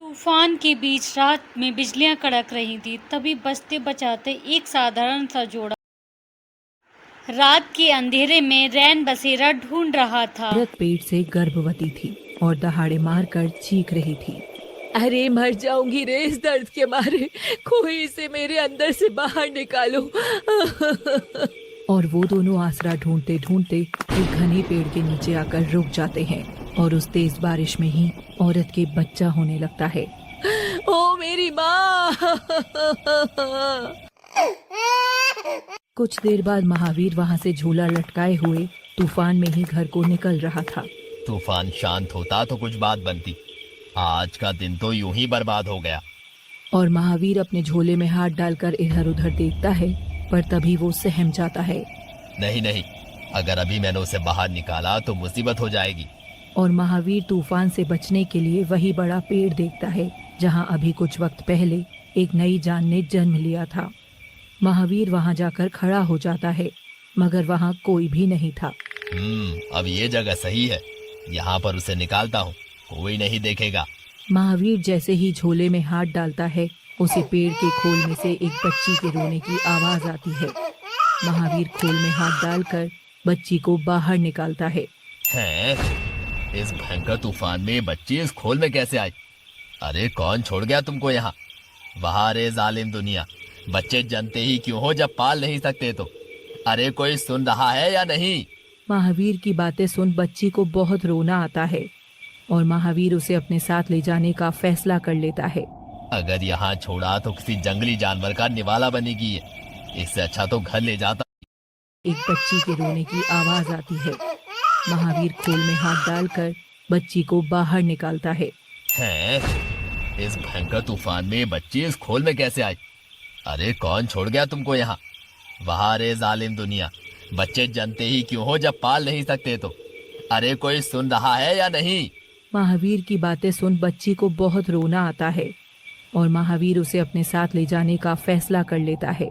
तूफान के बीच रात में बिजलियां कड़क रही थीं। तभी बचते बचाते एक साधारण सा जोड़ा रात के अंधेरे में रैन बसेरा ढूंढ रहा था। औरत पेट से गर्भवती थी और दहाड़े मारकर चीख रही थी। अरे मर जाऊंगी रे इस दर्द के मारे, कोई इसे मेरे अंदर से बाहर निकालो। और वो दोनों आसरा ढूंढते ढूंढते एक घने पेड़ के नीचे आकर रुक जाते हैं और उस तेज बारिश में ही औरत के बच्चा होने लगता है। ओ मेरी माँ! कुछ देर बाद महावीर वहां से झूला लटकाए हुए तूफान में ही घर को निकल रहा था। तूफान शांत होता तो कुछ बात बनती। आज का दिन तो यूं ही बर्बाद हो गया। और महावीर अपने झोले में हाथ डालकर इधर उधर देखता है, पर तभी वो सहम जाता है। नहीं नहीं, अगर अभी मैंने उसे बाहर निकाला तो मुसीबत हो जाएगी। और महावीर तूफान से बचने के लिए वही बड़ा पेड़ देखता है जहां अभी कुछ वक्त पहले एक नई जान ने जन्म लिया था। महावीर वहां जाकर खड़ा हो जाता है, मगर वहां कोई भी नहीं था। अब ये जगह सही है, यहाँ पर उसे निकालता हूँ, कोई नहीं देखेगा। महावीर जैसे ही झोले में हाथ डालता है, उसे पेड़ के खोल में से एक बच्ची के रोने की आवाज आती है। महावीर खोल में हाथ डालकर बच्ची को बाहर निकालता है। इस भयंकर तूफान में बच्ची इस खोल में कैसे आई? अरे कौन छोड़ गया तुमको यहाँ? बाहर रे जालिम दुनिया, बच्चे जनते ही क्यों हो जब पाल नहीं सकते तो? अरे कोई सुन रहा है या नहीं? महावीर की बातें सुन बच्ची को बहुत रोना आता है और महावीर उसे अपने साथ ले जाने का फैसला कर लेता है। अगर यहाँ छोड़ा तो किसी जंगली जानवर का निवाला बनेगी ये। इससे अच्छा तो घर ले जाता। एक बच्ची के रोने की आवाज आती है। महावीर खोल में हाथ डालकर बच्ची को बाहर निकालता है। इस भयंकर तूफान में बच्ची इस खोल में कैसे आई? अरे कौन छोड़ गया तुमको यहाँ? बाहर रे जालिम दुनिया, बच्चे जनते ही क्यों हो जब पाल नहीं सकते तो? अरे कोई सुन रहा है या नहीं? महावीर की बातें सुन बच्ची को बहुत रोना आता है और महावीर उसे अपने साथ ले जाने का फैसला कर लेता है।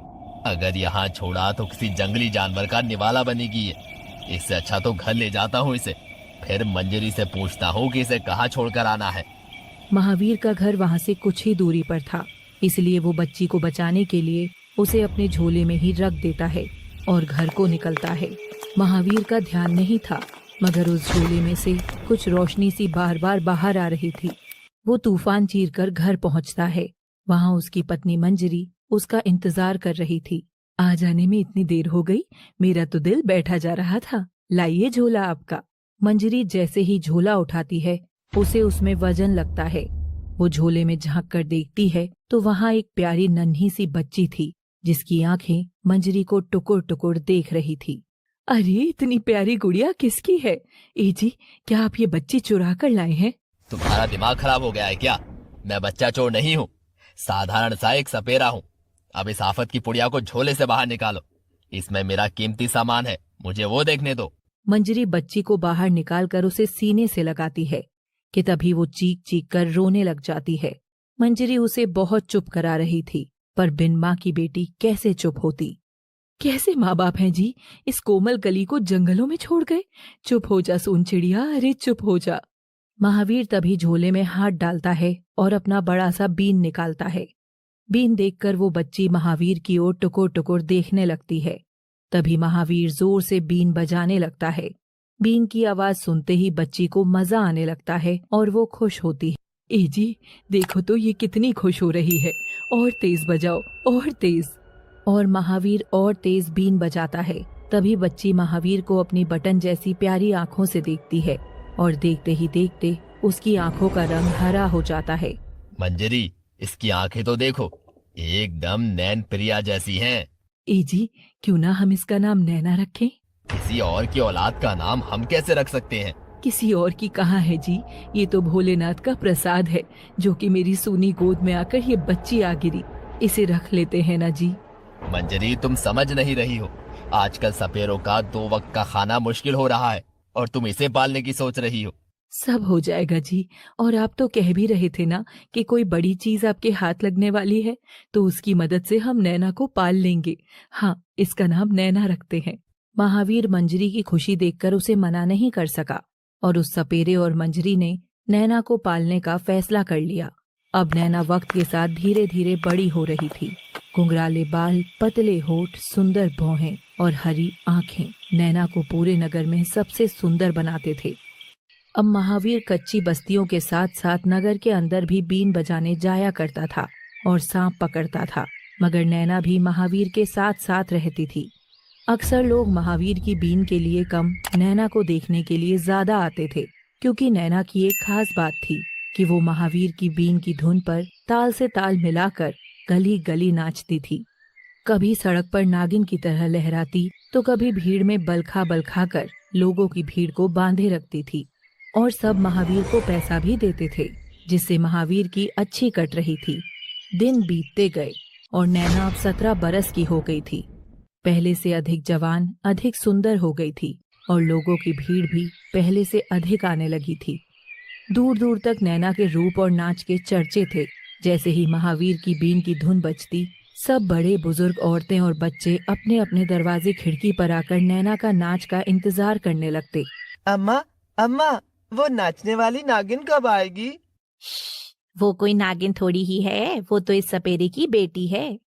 अगर यहाँ छोड़ा तो किसी जंगली जानवर का निवाला बनेगी ये। इससे अच्छा तो घर ले जाता हूँ इसे, फिर मंजरी से पूछता हूँ कि इसे कहाँ छोड़कर आना है। महावीर का घर वहां से कुछ ही दूरी पर था, इसलिए वो बच्ची को बचाने के लिए उसे अपने झोले में ही रख देता है और घर को निकलता है। महावीर का ध्यान नहीं था, मगर उस झोले में से कुछ रोशनी सी बार बार बाहर आ रही थी। वो तूफान चीरकर घर पहुंचता है। वहां उसकी पत्नी मंजरी उसका इंतजार कर रही थी। आ जाने में इतनी देर हो गई, मेरा तो दिल बैठा जा रहा था। लाइए झोला आपका। मंजरी जैसे ही झोला उठाती है, उसे उसमें वजन लगता है। वो झोले में झांक कर देखती है तो वहां एक प्यारी नन्ही सी बच्ची थी, जिसकी आंखें मंजरी को टुकुर टुकुर देख रही थी। अरे इतनी प्यारी गुड़िया किसकी है? ए जी, क्या आप ये बच्ची चुरा कर लाए हैं? तुम्हारा दिमाग खराब हो गया है क्या? मैं बच्चा चोर नहीं हूँ, साधारण सा एक सपेरा हूँ। अब इस आफत की पुड़िया को झोले से बाहर निकालो। इसमें मेरा कीमती सामान है, मुझे वो देखने दो। मंजरी बच्ची को बाहर निकालकर उसे सीने से लगाती है कि तभी वो चीख चीख कर रोने लग जाती है। मंजरी उसे बहुत चुप करा रही थी, पर बिन माँ की बेटी कैसे चुप होती? कैसे माँ बाप हैं जी, इस कोमल कली को जंगलों में छोड़ गए? चुप हो जा सोन चिड़िया, अरे चुप हो जा। महावीर तभी झोले में हाथ डालता है और अपना बड़ा सा बीन निकालता है। बीन देखकर वो बच्ची महावीर की ओर टुकुर टुकुर देखने लगती है। तभी महावीर जोर से बीन बजाने लगता है। बीन की आवाज सुनते ही बच्ची को मजा आने लगता है और वो खुश होती है। ए जी, देखो तो ये कितनी खुश हो रही है, और तेज बजाओ, और तेज। और महावीर और तेज बीन बजाता है। तभी बच्ची महावीर को अपनी बटन जैसी प्यारी आंखों से देखती है और देखते ही देखते उसकी आंखों का रंग हरा हो जाता है। मंजरी, इसकी आंखें तो देखो, एकदम नैन प्रिया जैसी हैं। ए जी, क्यों ना हम इसका नाम नैना रखें? किसी और की औलाद का नाम हम कैसे रख सकते हैं? किसी और की कहाँ है जी, ये तो भोलेनाथ का प्रसाद है, जो कि मेरी सूनी गोद में आकर ये बच्ची आ गिरी। इसे रख लेते हैं ना जी। मंजरी, तुम समझ नहीं रही हो, आजकल सपेरों का 2 वक्त का खाना मुश्किल हो रहा है और तुम इसे पालने की सोच रही हो। सब हो जाएगा जी, और आप तो कह भी रहे थे ना कि कोई बड़ी चीज आपके हाथ लगने वाली है, तो उसकी मदद से हम नैना को पाल लेंगे। हाँ, इसका नाम नैना रखते हैं। महावीर मंजरी की खुशी देखकर उसे मना नहीं कर सका और उस सपेरे और मंजरी ने नैना को पालने का फैसला कर लिया। अब नैना वक्त के साथ धीरे धीरे बड़ी हो रही थी। घुंघराले बाल, पतले होठ, सुंदर भौहें और हरी आंखें नैना को पूरे नगर में सबसे सुंदर बनाते थे। अब महावीर कच्ची बस्तियों के साथ साथ नगर के अंदर भी बीन बजाने जाया करता था और सांप पकड़ता था, मगर नैना भी महावीर के साथ साथ रहती थी। अक्सर लोग महावीर की बीन के लिए कम, नैना को देखने के लिए ज्यादा आते थे, क्योंकि नैना की एक खास बात थी कि वो महावीर की बीन की धुन पर ताल से ताल मिलाकर गली गली नाचती थी। कभी सड़क पर नागिन की तरह लहराती तो कभी भीड़ में बलखा बलखा कर लोगों की भीड़ को बांधे रखती थी। और सब महावीर को पैसा भी देते थे, जिससे महावीर की अच्छी कट रही थी। दिन बीतते गए और नैना अब 17 बरस की हो गई थी। पहले से अधिक जवान, अधिक सुंदर हो गई थी और लोगों की भीड़ भी पहले से अधिक आने लगी थी। दूर दूर तक नैना के रूप और नाच के चर्चे थे। जैसे ही महावीर की बीन की धुन बजती, सब बड़े बुजुर्ग, औरतें और बच्चे अपने अपने दरवाजे खिड़की पर आकर नैना का नाच का इंतजार करने लगते। अम्मा, अम्मा, वो नाचने वाली नागिन कब आएगी? वो कोई नागिन थोड़ी ही है, वो तो इस सपेरे की बेटी है।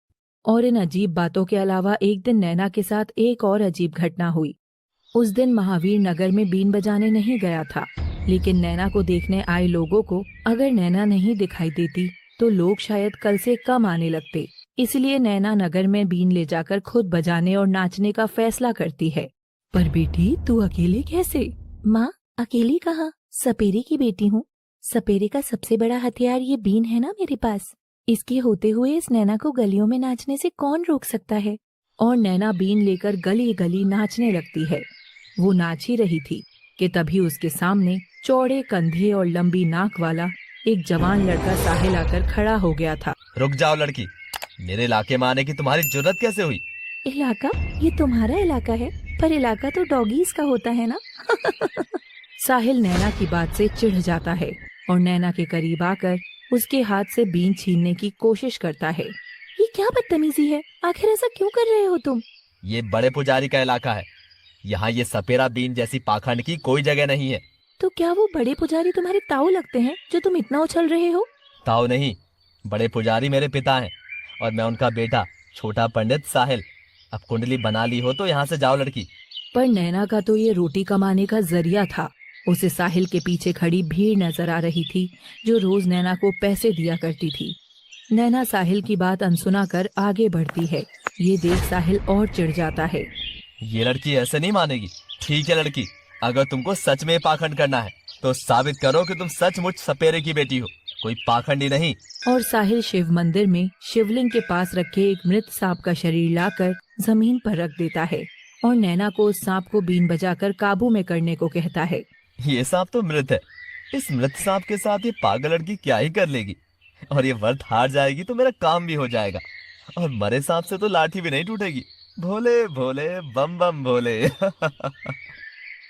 और इन अजीब बातों के अलावा एक दिन नैना के साथ एक और अजीब घटना हुई। उस दिन महावीर नगर में बीन बजाने नहीं गया था, लेकिन नैना को देखने आए लोगों को अगर नैना नहीं दिखाई देती तो लोग शायद कल से कम आने लगते। इसलिए नैना नगर में बीन ले जाकर खुद बजाने और नाचने का फैसला करती है। पर बेटी, तू अकेले कैसे? माँ, अकेली कहाँ, सपेरे की बेटी हूँ। सपेरे का सबसे बड़ा हथियार ये बीन है ना मेरे पास। इसके होते हुए इस नैना को गलियों में नाचने से कौन रोक सकता है? और नैना बीन लेकर गली गली नाचने लगती है। वो नाच ही रही थी कि तभी उसके सामने चौड़े कंधे और लंबी नाक वाला एक जवान लड़का साहिल आकर खड़ा हो गया था। रुक जाओ लड़की, मेरे इलाके में आने की तुम्हारी जुर्रत कैसे हुई? इलाका? ये तुम्हारा इलाका है, पर इलाका तो डॉगीज का होता है ना। साहिल नैना की बात से चिढ़ जाता है और नैना के करीब आकर उसके हाथ से बीन छीनने की कोशिश करता है। ये क्या बदतमीजी है? आखिर ऐसा क्यों कर रहे हो तुम? ये बड़े पुजारी का इलाका है, यहाँ ये सपेरा बीन जैसी पाखंड की कोई जगह नहीं है। तो क्या वो बड़े पुजारी तुम्हारे ताऊ लगते हैं जो तुम इतना उछल रहे हो? ताऊ नहीं, बड़े पुजारी मेरे पिता हैं और मैं उनका बेटा छोटा पंडित साहिल। अब कुंडली बना ली हो तो यहाँ से जाओ लड़की। पर नैना का तो ये रोटी कमाने का जरिया था। उसे साहिल के पीछे खड़ी भीड़ नजर आ रही थी जो रोज नैना को पैसे दिया करती थी। नैना साहिल की बात अनसुना कर आगे बढ़ती है। ये देख साहिल और चिढ़ जाता है। ये लड़की ऐसे नहीं मानेगी। ठीक है लड़की, अगर तुमको सच में पाखंड करना है तो साबित करो कि तुम सचमुच सपेरे की बेटी हो, कोई पाखंडी नहीं। और साहिल शिव मंदिर में शिवलिंग के पास रखे एक मृत सांप का शरीर लाकर जमीन पर रख देता है और नैना को उस सांप को बीन बजाकर काबू में करने को कहता है। ये सांप तो मृत है, इस मृत सांप के साथ ये पागल लड़की क्या ही कर लेगी। और ये व्रत हार जाएगी तो मेरा काम भी हो जाएगा, और मरे सांप से तो लाठी भी नहीं टूटेगी। भोले भोले बम बम भोले।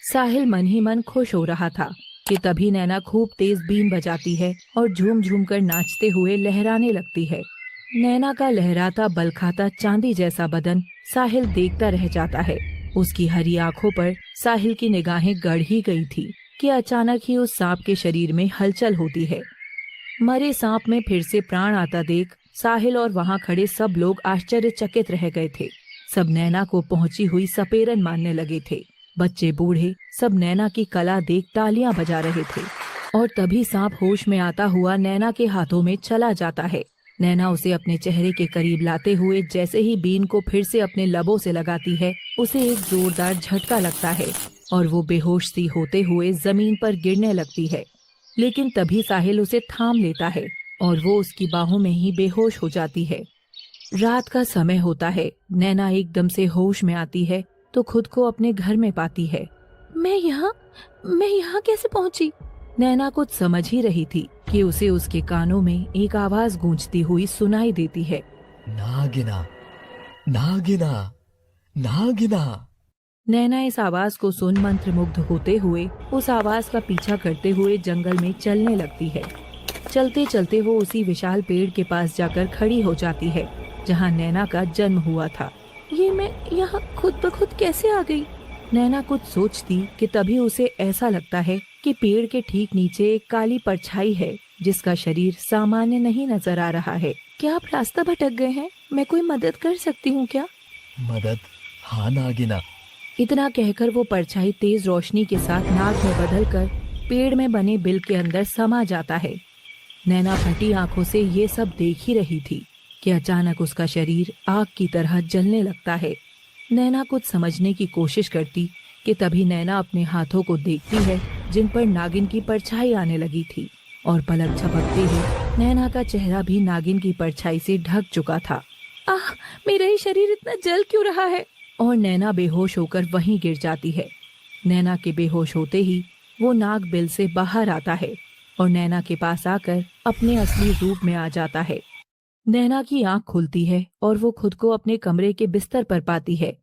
साहिल मन ही मन खुश हो रहा था कि तभी नैना खूब तेज बीन बजाती है और झूम झूम कर नाचते हुए लहराने लगती है। नैना का लहराता बलखाता चांदी जैसा बदन साहिल देखता रह जाता है। उसकी हरी आंखों पर साहिल की निगाहें गड़ ही गई थी कि अचानक ही उस सांप के शरीर में हलचल होती है। मरे सांप में फिर से प्राण आता देख साहिल और वहाँ खड़े सब लोग आश्चर्यचकित रह गए थे। सब नैना को पहुंची हुई सपेरन मानने लगे थे। बच्चे बूढ़े सब नैना की कला देख तालियां बजा रहे थे। और तभी सांप होश में आता हुआ नैना के हाथों में चला जाता है। नैना उसे अपने चेहरे के करीब लाते हुए जैसे ही बीन को फिर से अपने लबों से लगाती है, उसे एक जोरदार झटका लगता है और वो बेहोश सी होते हुए जमीन पर गिरने लगती है। लेकिन तभी साहिल उसे थाम लेता है और वो उसकी बाहों में ही बेहोश हो जाती है। रात का समय होता है। नैना एकदम से होश में आती है तो खुद को अपने घर में पाती है। मैं यहाँ कैसे पहुंची? नैना कुछ समझ ही रही थी कि उसे उसके कानों में एक आवाज गूंजती हुई सुनाई देती है। नागिना, नागिना, नागिना। नैना इस आवाज को सुन मंत्रमुग्ध होते हुए उस आवाज का पीछा करते हुए जंगल में चलने लगती है। चलते चलते वो उसी विशाल पेड़ के पास जाकर खड़ी हो जाती है जहाँ नैना का जन्म हुआ था। ये मैं यहाँ खुद ब खुद कैसे आ गई? नैना कुछ सोचती कि तभी उसे ऐसा लगता है कि पेड़ के ठीक नीचे एक काली परछाई है जिसका शरीर सामान्य नहीं नजर आ रहा है। क्या आप रास्ता भटक गए हैं? मैं कोई मदद कर सकती हूँ क्या? मदद? हाँ नागिना। इतना कहकर वो परछाई तेज रोशनी के साथ नाग में बदलकर पेड़ में बने बिल के अंदर समा जाता है। नैना फटी आंखों से ये सब देख ही रही थी कि अचानक उसका शरीर आग की तरह जलने लगता है। नैना कुछ समझने की कोशिश करती कि तभी नैना अपने हाथों को देखती है जिन पर नागिन की परछाई आने लगी थी, और पलक झपकते ही नैना का चेहरा भी नागिन की परछाई से ढक चुका था। आह, मेरा ही शरीर इतना जल क्यों रहा है? और नैना बेहोश होकर वहीं गिर जाती है। नैना के बेहोश होते ही वो नाग बिल से बाहर आता है और नैना के पास आकर अपने असली रूप में आ जाता है। नैना की आंख खुलती है और वो खुद को अपने कमरे के बिस्तर पर पाती है।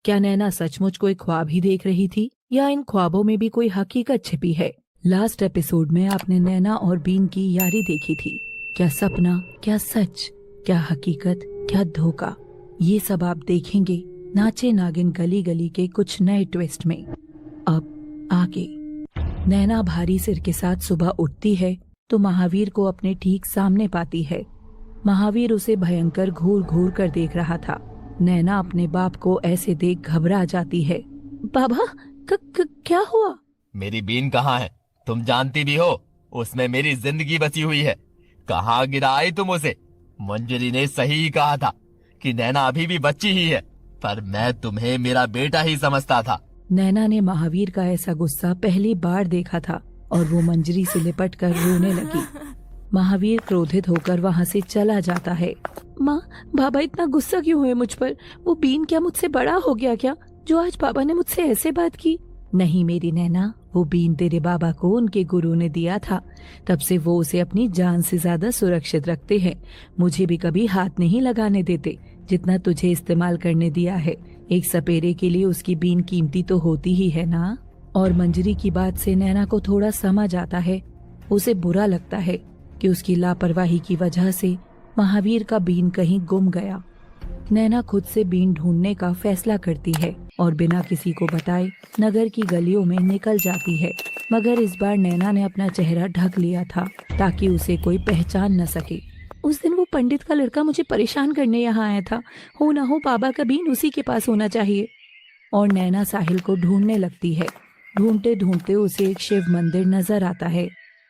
क्या नैना सचमुच कोई ख्वाब ही देख रही थी या इन ख्वाबों में भी कोई हकीकत छिपी है? लास्ट एपिसोड में आपने नैना और बीन की यारी देखी थी। क्या सपना, क्या सच, क्या हकीकत, क्या धोखा, ये सब आप देखेंगे नाचे नागिन गली गली के कुछ नए ट्विस्ट में। अब आगे नैना भारी सिर के साथ सुबह उठती है तो महावीर को अपने ठीक सामने पाती है। महावीर उसे भयंकर घूर घूर कर देख रहा था। नैना अपने बाप को ऐसे देख घबरा जाती है। बाबा, क्या हुआ? मेरी बीन कहाँ है? तुम जानती भी हो उसमें मेरी जिंदगी बची हुई है। कहाँ गिराई तुम उसे? मंजरी ने सही ही कहा था कि नैना अभी भी बच्ची ही है, पर मैं तुम्हें मेरा बेटा ही समझता था। नैना ने महावीर का ऐसा गुस्सा पहली बार देखा था और वो मंजरी से लिपट कर रोने लगी। महावीर क्रोधित होकर वहाँ से चला जाता है। माँ, बाबा इतना गुस्सा क्यों हुए मुझ पर? वो बीन क्या मुझसे बड़ा हो गया क्या, जो आज बाबा ने मुझसे ऐसे बात की? नहीं मेरी नैना, वो बीन तेरे बाबा को उनके गुरु ने दिया था, तब से वो उसे अपनी जान से ज्यादा सुरक्षित रखते हैं। मुझे भी कभी हाथ नहीं लगाने देते जितना तुझे इस्तेमाल करने दिया है। एक सपेरे के लिए उसकी बीन कीमती तो होती ही है ना। और मंजरी की बात से नैना को थोड़ा समझ आता है। उसे बुरा लगता है कि उसकी लापरवाही की वजह से महावीर का बीन कहीं गुम गया। नैना खुद से बीन ढूंढने का फैसला करती है और बिना किसी को बताए नगर की गलियों में निकल जाती है। मगर इस बार नैना ने अपना चेहरा ढक लिया था ताकि उसे कोई पहचान न सके। उस दिन वो पंडित का लड़का मुझे परेशान करने यहाँ आया था। हो ना हो बाबा का बीन उसी के पास होना चाहिए। और नैना साहिल को ढूंढने लगती है। ढूंढते ढूंढते उसे एक शिव मंदिर नजर आता है।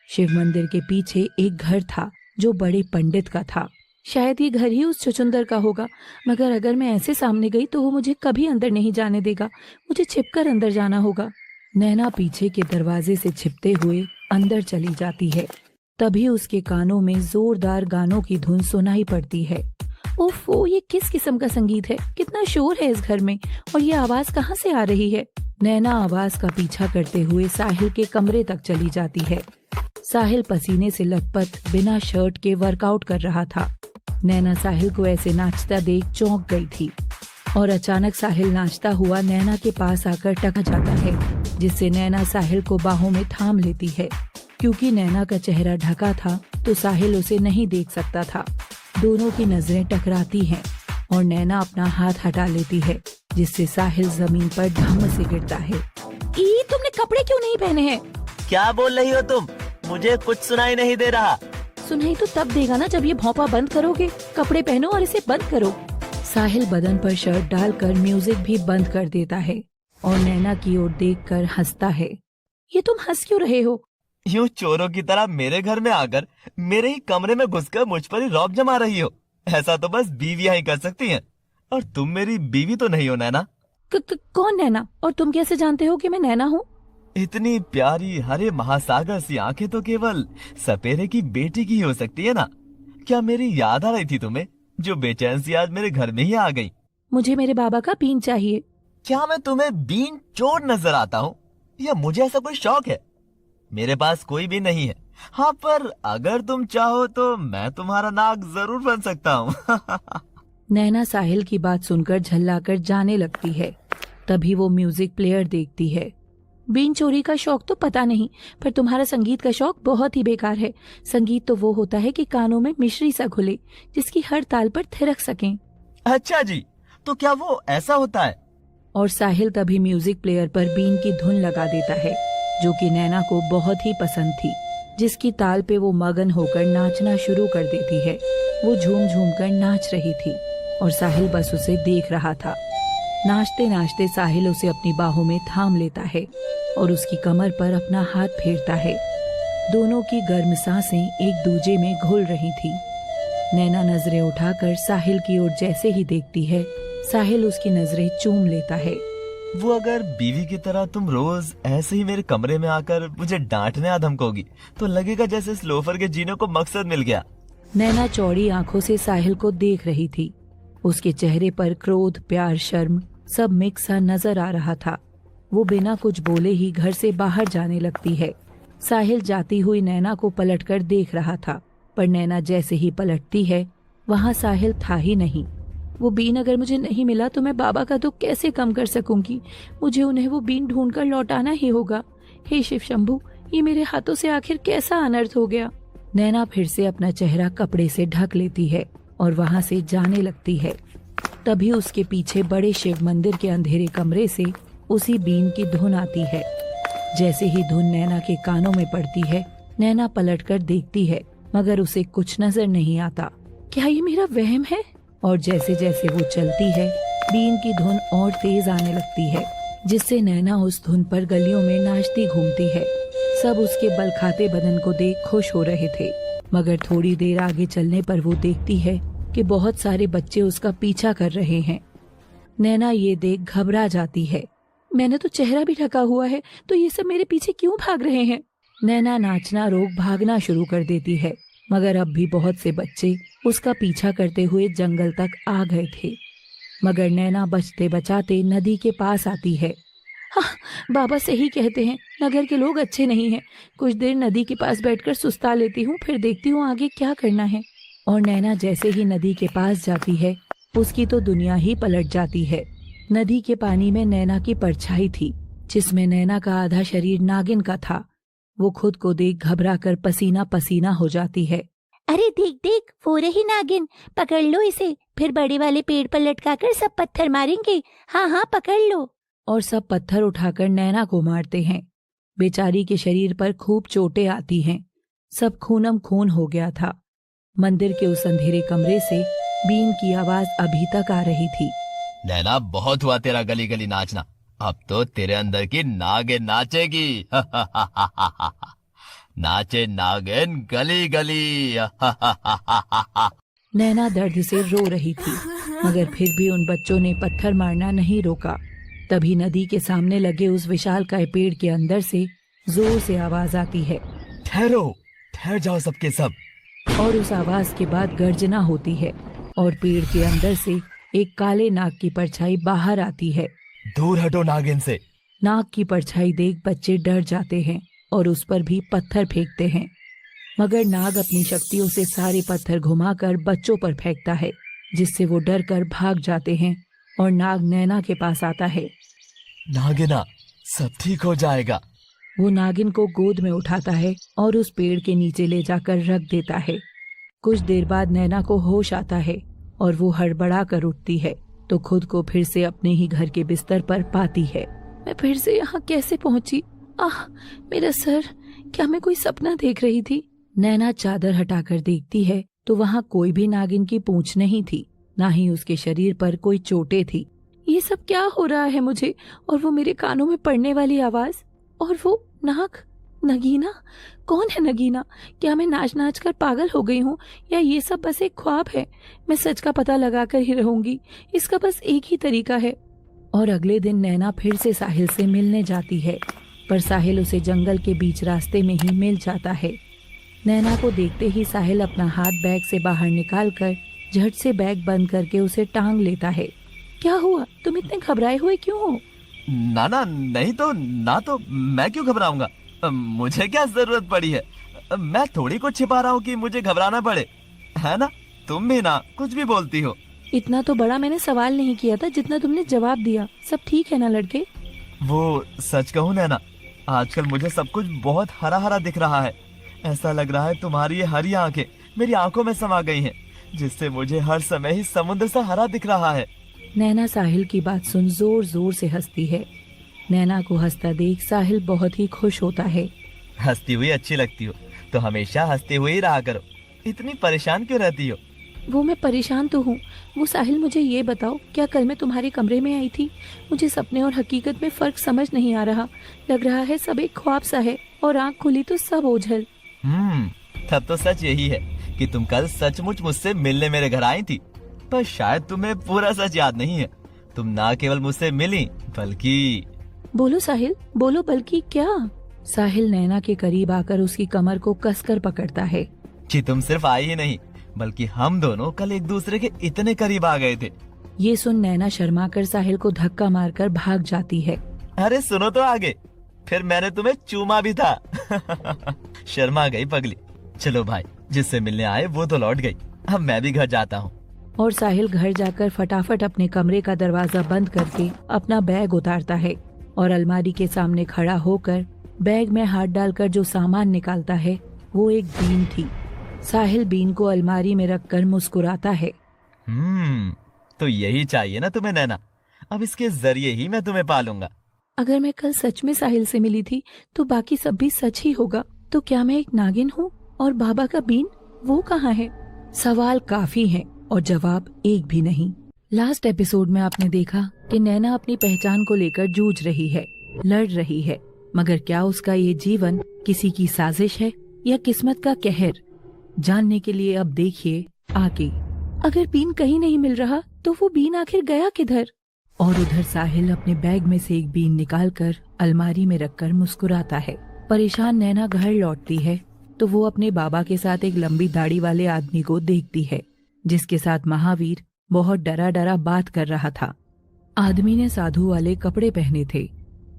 शिव मंदिर के पीछे एक घर था जो बड़े पंडित का था। शायद ये घर ही उस चुचुंदर का होगा, मगर अगर मैं ऐसे सामने गई तो वो मुझे कभी अंदर नहीं जाने देगा। मुझे छिपकर अंदर जाना होगा। नैना पीछे के दरवाजे से छिपते हुए अंदर चली जाती है। तभी उसके कानों में जोरदार गानों की धुन सुनाई पड़ती है। ओफो, ये किस किस्म का संगीत है? कितना शोर है इस घर में, और ये आवाज कहाँ से आ रही है? नैना आवाज का पीछा करते हुए साहिल के कमरे तक चली जाती है। साहिल पसीने से लथपथ बिना शर्ट के वर्कआउट कर रहा था। नैना साहिल को ऐसे नाचता देख चौंक गई थी और अचानक साहिल नाचता हुआ नैना के पास आकर टक जाता है, जिससे नैना साहिल को बाहों में थाम लेती है। क्योंकि नैना का चेहरा ढका था तो साहिल उसे नहीं देख सकता था। दोनों की नजरें टकराती हैं और नैना अपना हाथ हटा लेती है, जिससे साहिल जमीन पर धम्म से गिरता है। तुमने कपड़े क्यों नहीं पहने हैं? क्या बोल रही हो तुम? मुझे कुछ सुनाई नहीं दे रहा। सुनाई तो तब देगा ना जब ये भौंपा बंद करोगे। कपड़े पहनो और इसे बंद करो। साहिल बदन पर शर्ट डालकर म्यूजिक भी बंद कर देता है और नैना की ओर देखकर हंसता है। ये तुम हंस क्यों रहे हो? यूं चोरों की तरह मेरे घर में आकर मेरे ही कमरे में घुसकर मुझ पर ही रौब जमा रही हो। ऐसा तो बस बीवियां ही कर सकती हैं, और तुम मेरी बीवी तो नहीं हो नैना। कौन नैना? और तुम कैसे जानते हो कि मैं नैना हूँ? इतनी प्यारी हरे महासागर सी आंखें तो केवल सपेरे की बेटी की ही हो सकती है ना। क्या मेरी याद आ रही थी तुम्हें, जो बेचैन सी आज मेरे घर में ही आ गई? मुझे मेरे बाबा का बीन चाहिए। क्या मैं तुम्हें बीन चोर नजर आता हूँ, या मुझे ऐसा कोई शौक है? मेरे पास कोई भी नहीं है। हाँ, पर अगर तुम चाहो तो मैं तुम्हारा नाग जरूर बन सकता हूँ। नैना साहिल की बात सुनकर झल्लाकर जाने लगती है। तभी वो म्यूजिक प्लेयर देखती है। बीन चोरी का शौक तो पता नहीं, पर तुम्हारा संगीत का शौक बहुत ही बेकार है। संगीत तो वो होता है कि कानों में मिश्री सा घुले, जिसकी हर ताल पर थिरक सकें। अच्छा जी, तो क्या वो ऐसा होता है? और साहिल तभी म्यूजिक प्लेयर पर बीन की धुन लगा देता है, जो कि नैना को बहुत ही पसंद थी। जिसकी ताल पे वो मगन होकर नाचना शुरू कर देती है। वो झूम झूम कर नाच रही थी और साहिल बस उसे देख रहा था। नाचते नाचते साहिल उसे अपनी बाहों में थाम लेता है और उसकी कमर पर अपना हाथ फेरता है। दोनों की गर्म सांसें एक दूजे में घुल रही थी। नैना नजरें उठाकर साहिल की ओर जैसे ही देखती है, साहिल उसकी नजरें चूम लेता है। वो अगर बीवी की तरह तुम रोज ऐसे ही मेरे कमरे में आकर मुझे डांटने या धमकोगी तो लगेगा जैसे इस लोफर के जीने को मकसद मिल गया। नैना चौड़ी आंखों से साहिल को देख रही थी। उसके चेहरे पर क्रोध, प्यार, शर्म सब मिक्स सा नजर आ रहा था। वो बिना कुछ बोले ही घर से बाहर जाने लगती है। साहिल जाती हुई नैना को पलटकर देख रहा था, पर नैना जैसे ही पलटती है वहाँ साहिल था ही नहीं। वो बीन अगर मुझे नहीं मिला तो मैं बाबा का दुख कैसे कम कर सकूंगी। मुझे उन्हें वो बीन ढूंढकर लौटाना ही होगा। हे शिव शंभू, ये मेरे हाथों से आखिर कैसा अनर्थ हो गया। नैना फिर से अपना चेहरा कपड़े से ढक लेती है और वहाँ से जाने लगती है। तभी उसके पीछे बड़े शिव मंदिर के अंधेरे कमरे से उसी बीन की धुन आती है। जैसे ही धुन नैना के कानों में पड़ती है, नैना पलटकर देखती है, मगर उसे कुछ नजर नहीं आता। क्या ये मेरा वहम है? और जैसे जैसे वो चलती है, बीन की धुन और तेज आने लगती है, जिससे नैना उस धुन पर गलियों में नाचती घूमती है। सब उसके बल खाते बदन को देख खुश हो रहे थे, मगर थोड़ी देर आगे चलने पर वो देखती है कि बहुत सारे बच्चे उसका पीछा कर रहे हैं। नैना ये देख घबरा जाती है। मैंने तो चेहरा भी ढका हुआ है, तो ये सब मेरे पीछे क्यों भाग रहे हैं? नैना नाचना रोक भागना शुरू कर देती है, मगर अब भी बहुत से बच्चे उसका पीछा करते हुए जंगल तक आ गए थे। मगर नैना बचते बचाते नदी के पास आती है। हाँ, बाबा सही कहते हैं, नगर के लोग अच्छे नहीं हैं। कुछ देर नदी के पास बैठकर सुस्ता लेती हूँ, फिर देखती हूँ आगे क्या करना है। और नैना जैसे ही नदी के पास जाती है, उसकी तो दुनिया ही पलट जाती है। नदी के पानी में नैना की परछाई थी, जिसमें नैना का आधा शरीर नागिन का था। वो खुद को देख घबरा कर पसीना पसीना हो जाती है। अरे देख देख, वो रही नागिन, पकड़ लो इसे, फिर बड़े वाले पेड़ पर लटकाकर सब पत्थर मारेंगे। हाँ हाँ, पकड़ लो। और सब पत्थर उठाकर नैना को मारते हैं। बेचारी के शरीर पर खूब चोटें आती हैं। सब खूनम खून हो गया था। मंदिर के उस अंधेरे कमरे से बीन की आवाज अभी तक आ रही थी। नैना, बहुत हुआ तेरा गली गली नाचना, अब तो तेरे अंदर की नागिन नाचेगी। नाचे नागिन गली गली। नैना दर्द से रो रही थी, मगर फिर भी उन बच्चों ने पत्थर मारना नहीं रोका। तभी नदी के सामने लगे उस विशालकाय पेड़ के अंदर से जोर से आवाज आती है। ठहरो, ठहर जाओ सबके सब। और उस आवाज के बाद गर्जना होती है और पेड़ के अंदर से एक काले नाग की परछाई बाहर आती है। दूर हटो नागिन से। नाग की परछाई देख बच्चे डर जाते हैं और उस पर भी पत्थर फेंकते हैं, मगर नाग अपनी शक्तियों से सारे पत्थर घुमाकर बच्चों पर फेंकता है, जिससे वो डर कर भाग जाते हैं। और नाग नैना के पास आता है। नागिना, सब ठीक हो जाएगा। वो नागिन को गोद में उठाता है और उस पेड़ के नीचे ले जाकर रख देता है। कुछ देर बाद नैना को होश आता है और वो हड़बड़ा कर उठती है, तो खुद को फिर से अपने ही घर के बिस्तर पर पाती है। मैं फिर से यहाँ कैसे पहुंची? आह, मेरा सर! क्या मैं कोई सपना देख रही थी? नैना चादर हटाकर देखती है तो वहाँ कोई भी नागिन की पूंछ नहीं थी, ना ही उसके शरीर पर कोई चोटें थी। ये सब क्या हो रहा है मुझे? और वो मेरे कानों में पड़ने वाली आवाज, और वो नाग, नगीना। कौन है नगीना? क्या मैं नाच नाच कर पागल हो गई हूँ, या ये सब बस एक ख्वाब है? मैं सच का पता लगा कर ही रहूंगी, इसका बस एक ही तरीका है। और अगले दिन नैना फिर से साहिल से मिलने जाती है, पर साहिल उसे जंगल के बीच रास्ते में ही मिल जाता है। नैना को देखते ही साहिल अपना हाथ बैग से बाहर निकालकर झट से बैग बंद करके उसे टांग लेता है। क्या हुआ? तुम इतने घबराए हुए क्यों हो? ना नहीं तो ना तो मैं क्यों घबराऊंगा? मुझे क्या जरूरत पड़ी है? मैं थोड़ी कुछ छिपा रहा हूँ कि मुझे घबराना पड़े, है ना? तुम भी ना कुछ भी बोलती हो। इतना तो बड़ा मैंने सवाल नहीं किया था जितना तुमने जवाब दिया। सब ठीक है ना लड़के? वो सच कहूँ ना, आजकल मुझे सब कुछ बहुत हरा हरा दिख रहा है। ऐसा लग रहा है तुम्हारी ये हरी आंखें मेरी आंखों में समा गई हैं, जिससे मुझे हर समय ही समुद्र सा हरा दिख रहा है। नैना साहिल की बात सुन जोर जोर से हंसती है। नैना को हंसता देख साहिल बहुत ही खुश होता है। हंसती हुई अच्छी लगती हो, तो हमेशा हंसते हुए ही रहा करो। इतनी परेशान क्यों रहती हो? वो मैं परेशान तो हूँ। वो साहिल, मुझे ये बताओ, क्या कल मैं तुम्हारे कमरे में आई थी? मुझे सपने और हकीकत में फर्क समझ नहीं आ रहा। लग रहा है सब एक ख्वाब सा है, और आंख खुली तो सब ओझल। तब तो सच यही है कि तुम कल सचमुच मुझसे मिलने मेरे घर आई थी, पर शायद तुम्हें पूरा सच याद नहीं है। तुम ना केवल मुझसे मिली बल्कि... बोलो साहिल, बोलो, बल्कि क्या? साहिल नैना के करीब आकर उसकी कमर को कसकर पकड़ता है। कि तुम सिर्फ आई ही नहीं, बल्कि हम दोनों कल एक दूसरे के इतने करीब आ गए थे। ये सुन नैना शर्माकर साहिल को धक्का मारकर भाग जाती है। अरे सुनो तो आगे, फिर मैंने तुम्हें चूमा भी था। शर्मा गई पगली। चलो भाई, जिससे मिलने आए वो तो लौट गई, अब मैं भी घर जाता हूँ। और साहिल घर जाकर फटाफट अपने कमरे का दरवाजा बंद करके अपना बैग उतारता है और अलमारी के सामने खड़ा होकर बैग में हाथ डालकर जो सामान निकालता है वो एक बीन थी। साहिल बीन को अलमारी में रखकर मुस्कुराता है। तो यही चाहिए ना तुम्हें नैना, अब इसके जरिए ही मैं तुम्हें पालूंगा। अगर मैं कल सच में साहिल से मिली थी तो बाकी सब भी सच ही होगा। तो क्या मैं एक नागिन हूँ? और बाबा का बीन, वो कहाँ है? सवाल काफी हैं और जवाब एक भी नहीं। लास्ट एपिसोड में आपने देखा कि नैना अपनी पहचान को लेकर जूझ रही है, लड़ रही है, मगर क्या उसका ये जीवन किसी की साजिश है या किस्मत का कहर? जानने के लिए अब देखिए आगे। अगर बीन कहीं नहीं मिल रहा तो वो बीन आखिर गया किधर? और उधर साहिल अपने बैग में से एक बीन निकालकर अलमारी में रखकर मुस्कुराता है। परेशान नैना घर लौटती है तो वो अपने बाबा के साथ एक लंबी दाढ़ी वाले आदमी को देखती है, जिसके साथ महावीर बहुत डरा डरा बात कर रहा था। आदमी ने साधु वाले कपड़े पहने थे,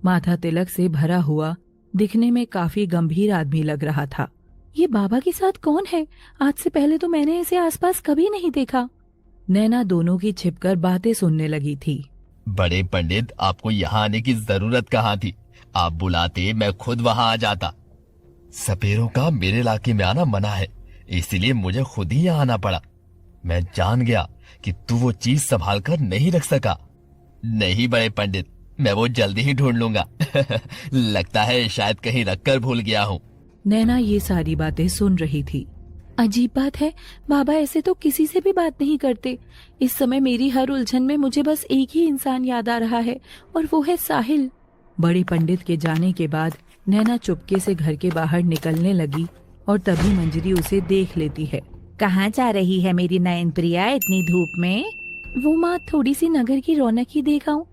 माथा तिलक से भरा हुआ, दिखने में काफी गंभीर आदमी लग रहा था। ये बाबा के साथ कौन है? आज से पहले तो मैंने इसे आसपास कभी नहीं देखा। नैना दोनों की छिपकर बातें सुनने लगी थी। बड़े पंडित, आपको यहाँ आने की जरूरत कहाँ थी? आप बुलाते मैं खुद वहाँ आ जाता। सपेरों का मेरे इलाके में आना मना है, इसीलिए मुझे खुद ही यहाँ आना पड़ा। मैं जान गया कि तू वो चीज संभाल कर नहीं रख सका। नहीं बड़े पंडित, मैं वो जल्दी ही ढूंढ लूंगा। लगता है शायद कहीं रखकर भूल गया हूँ। नैना ये सारी बातें सुन रही थी। अजीब बात है, बाबा ऐसे तो किसी से भी बात नहीं करते। इस समय मेरी हर उलझन में मुझे बस एक ही इंसान याद आ रहा है, और वो है साहिल। बड़े पंडित के जाने के बाद नैना चुपके से घर के बाहर निकलने लगी और तभी मंजरी उसे देख लेती है। कहाँ जा रही है मेरी नयन प्रिया इतनी धूप में? वो माँ, थोड़ी सी नगर की रौनक ही देखाऊं।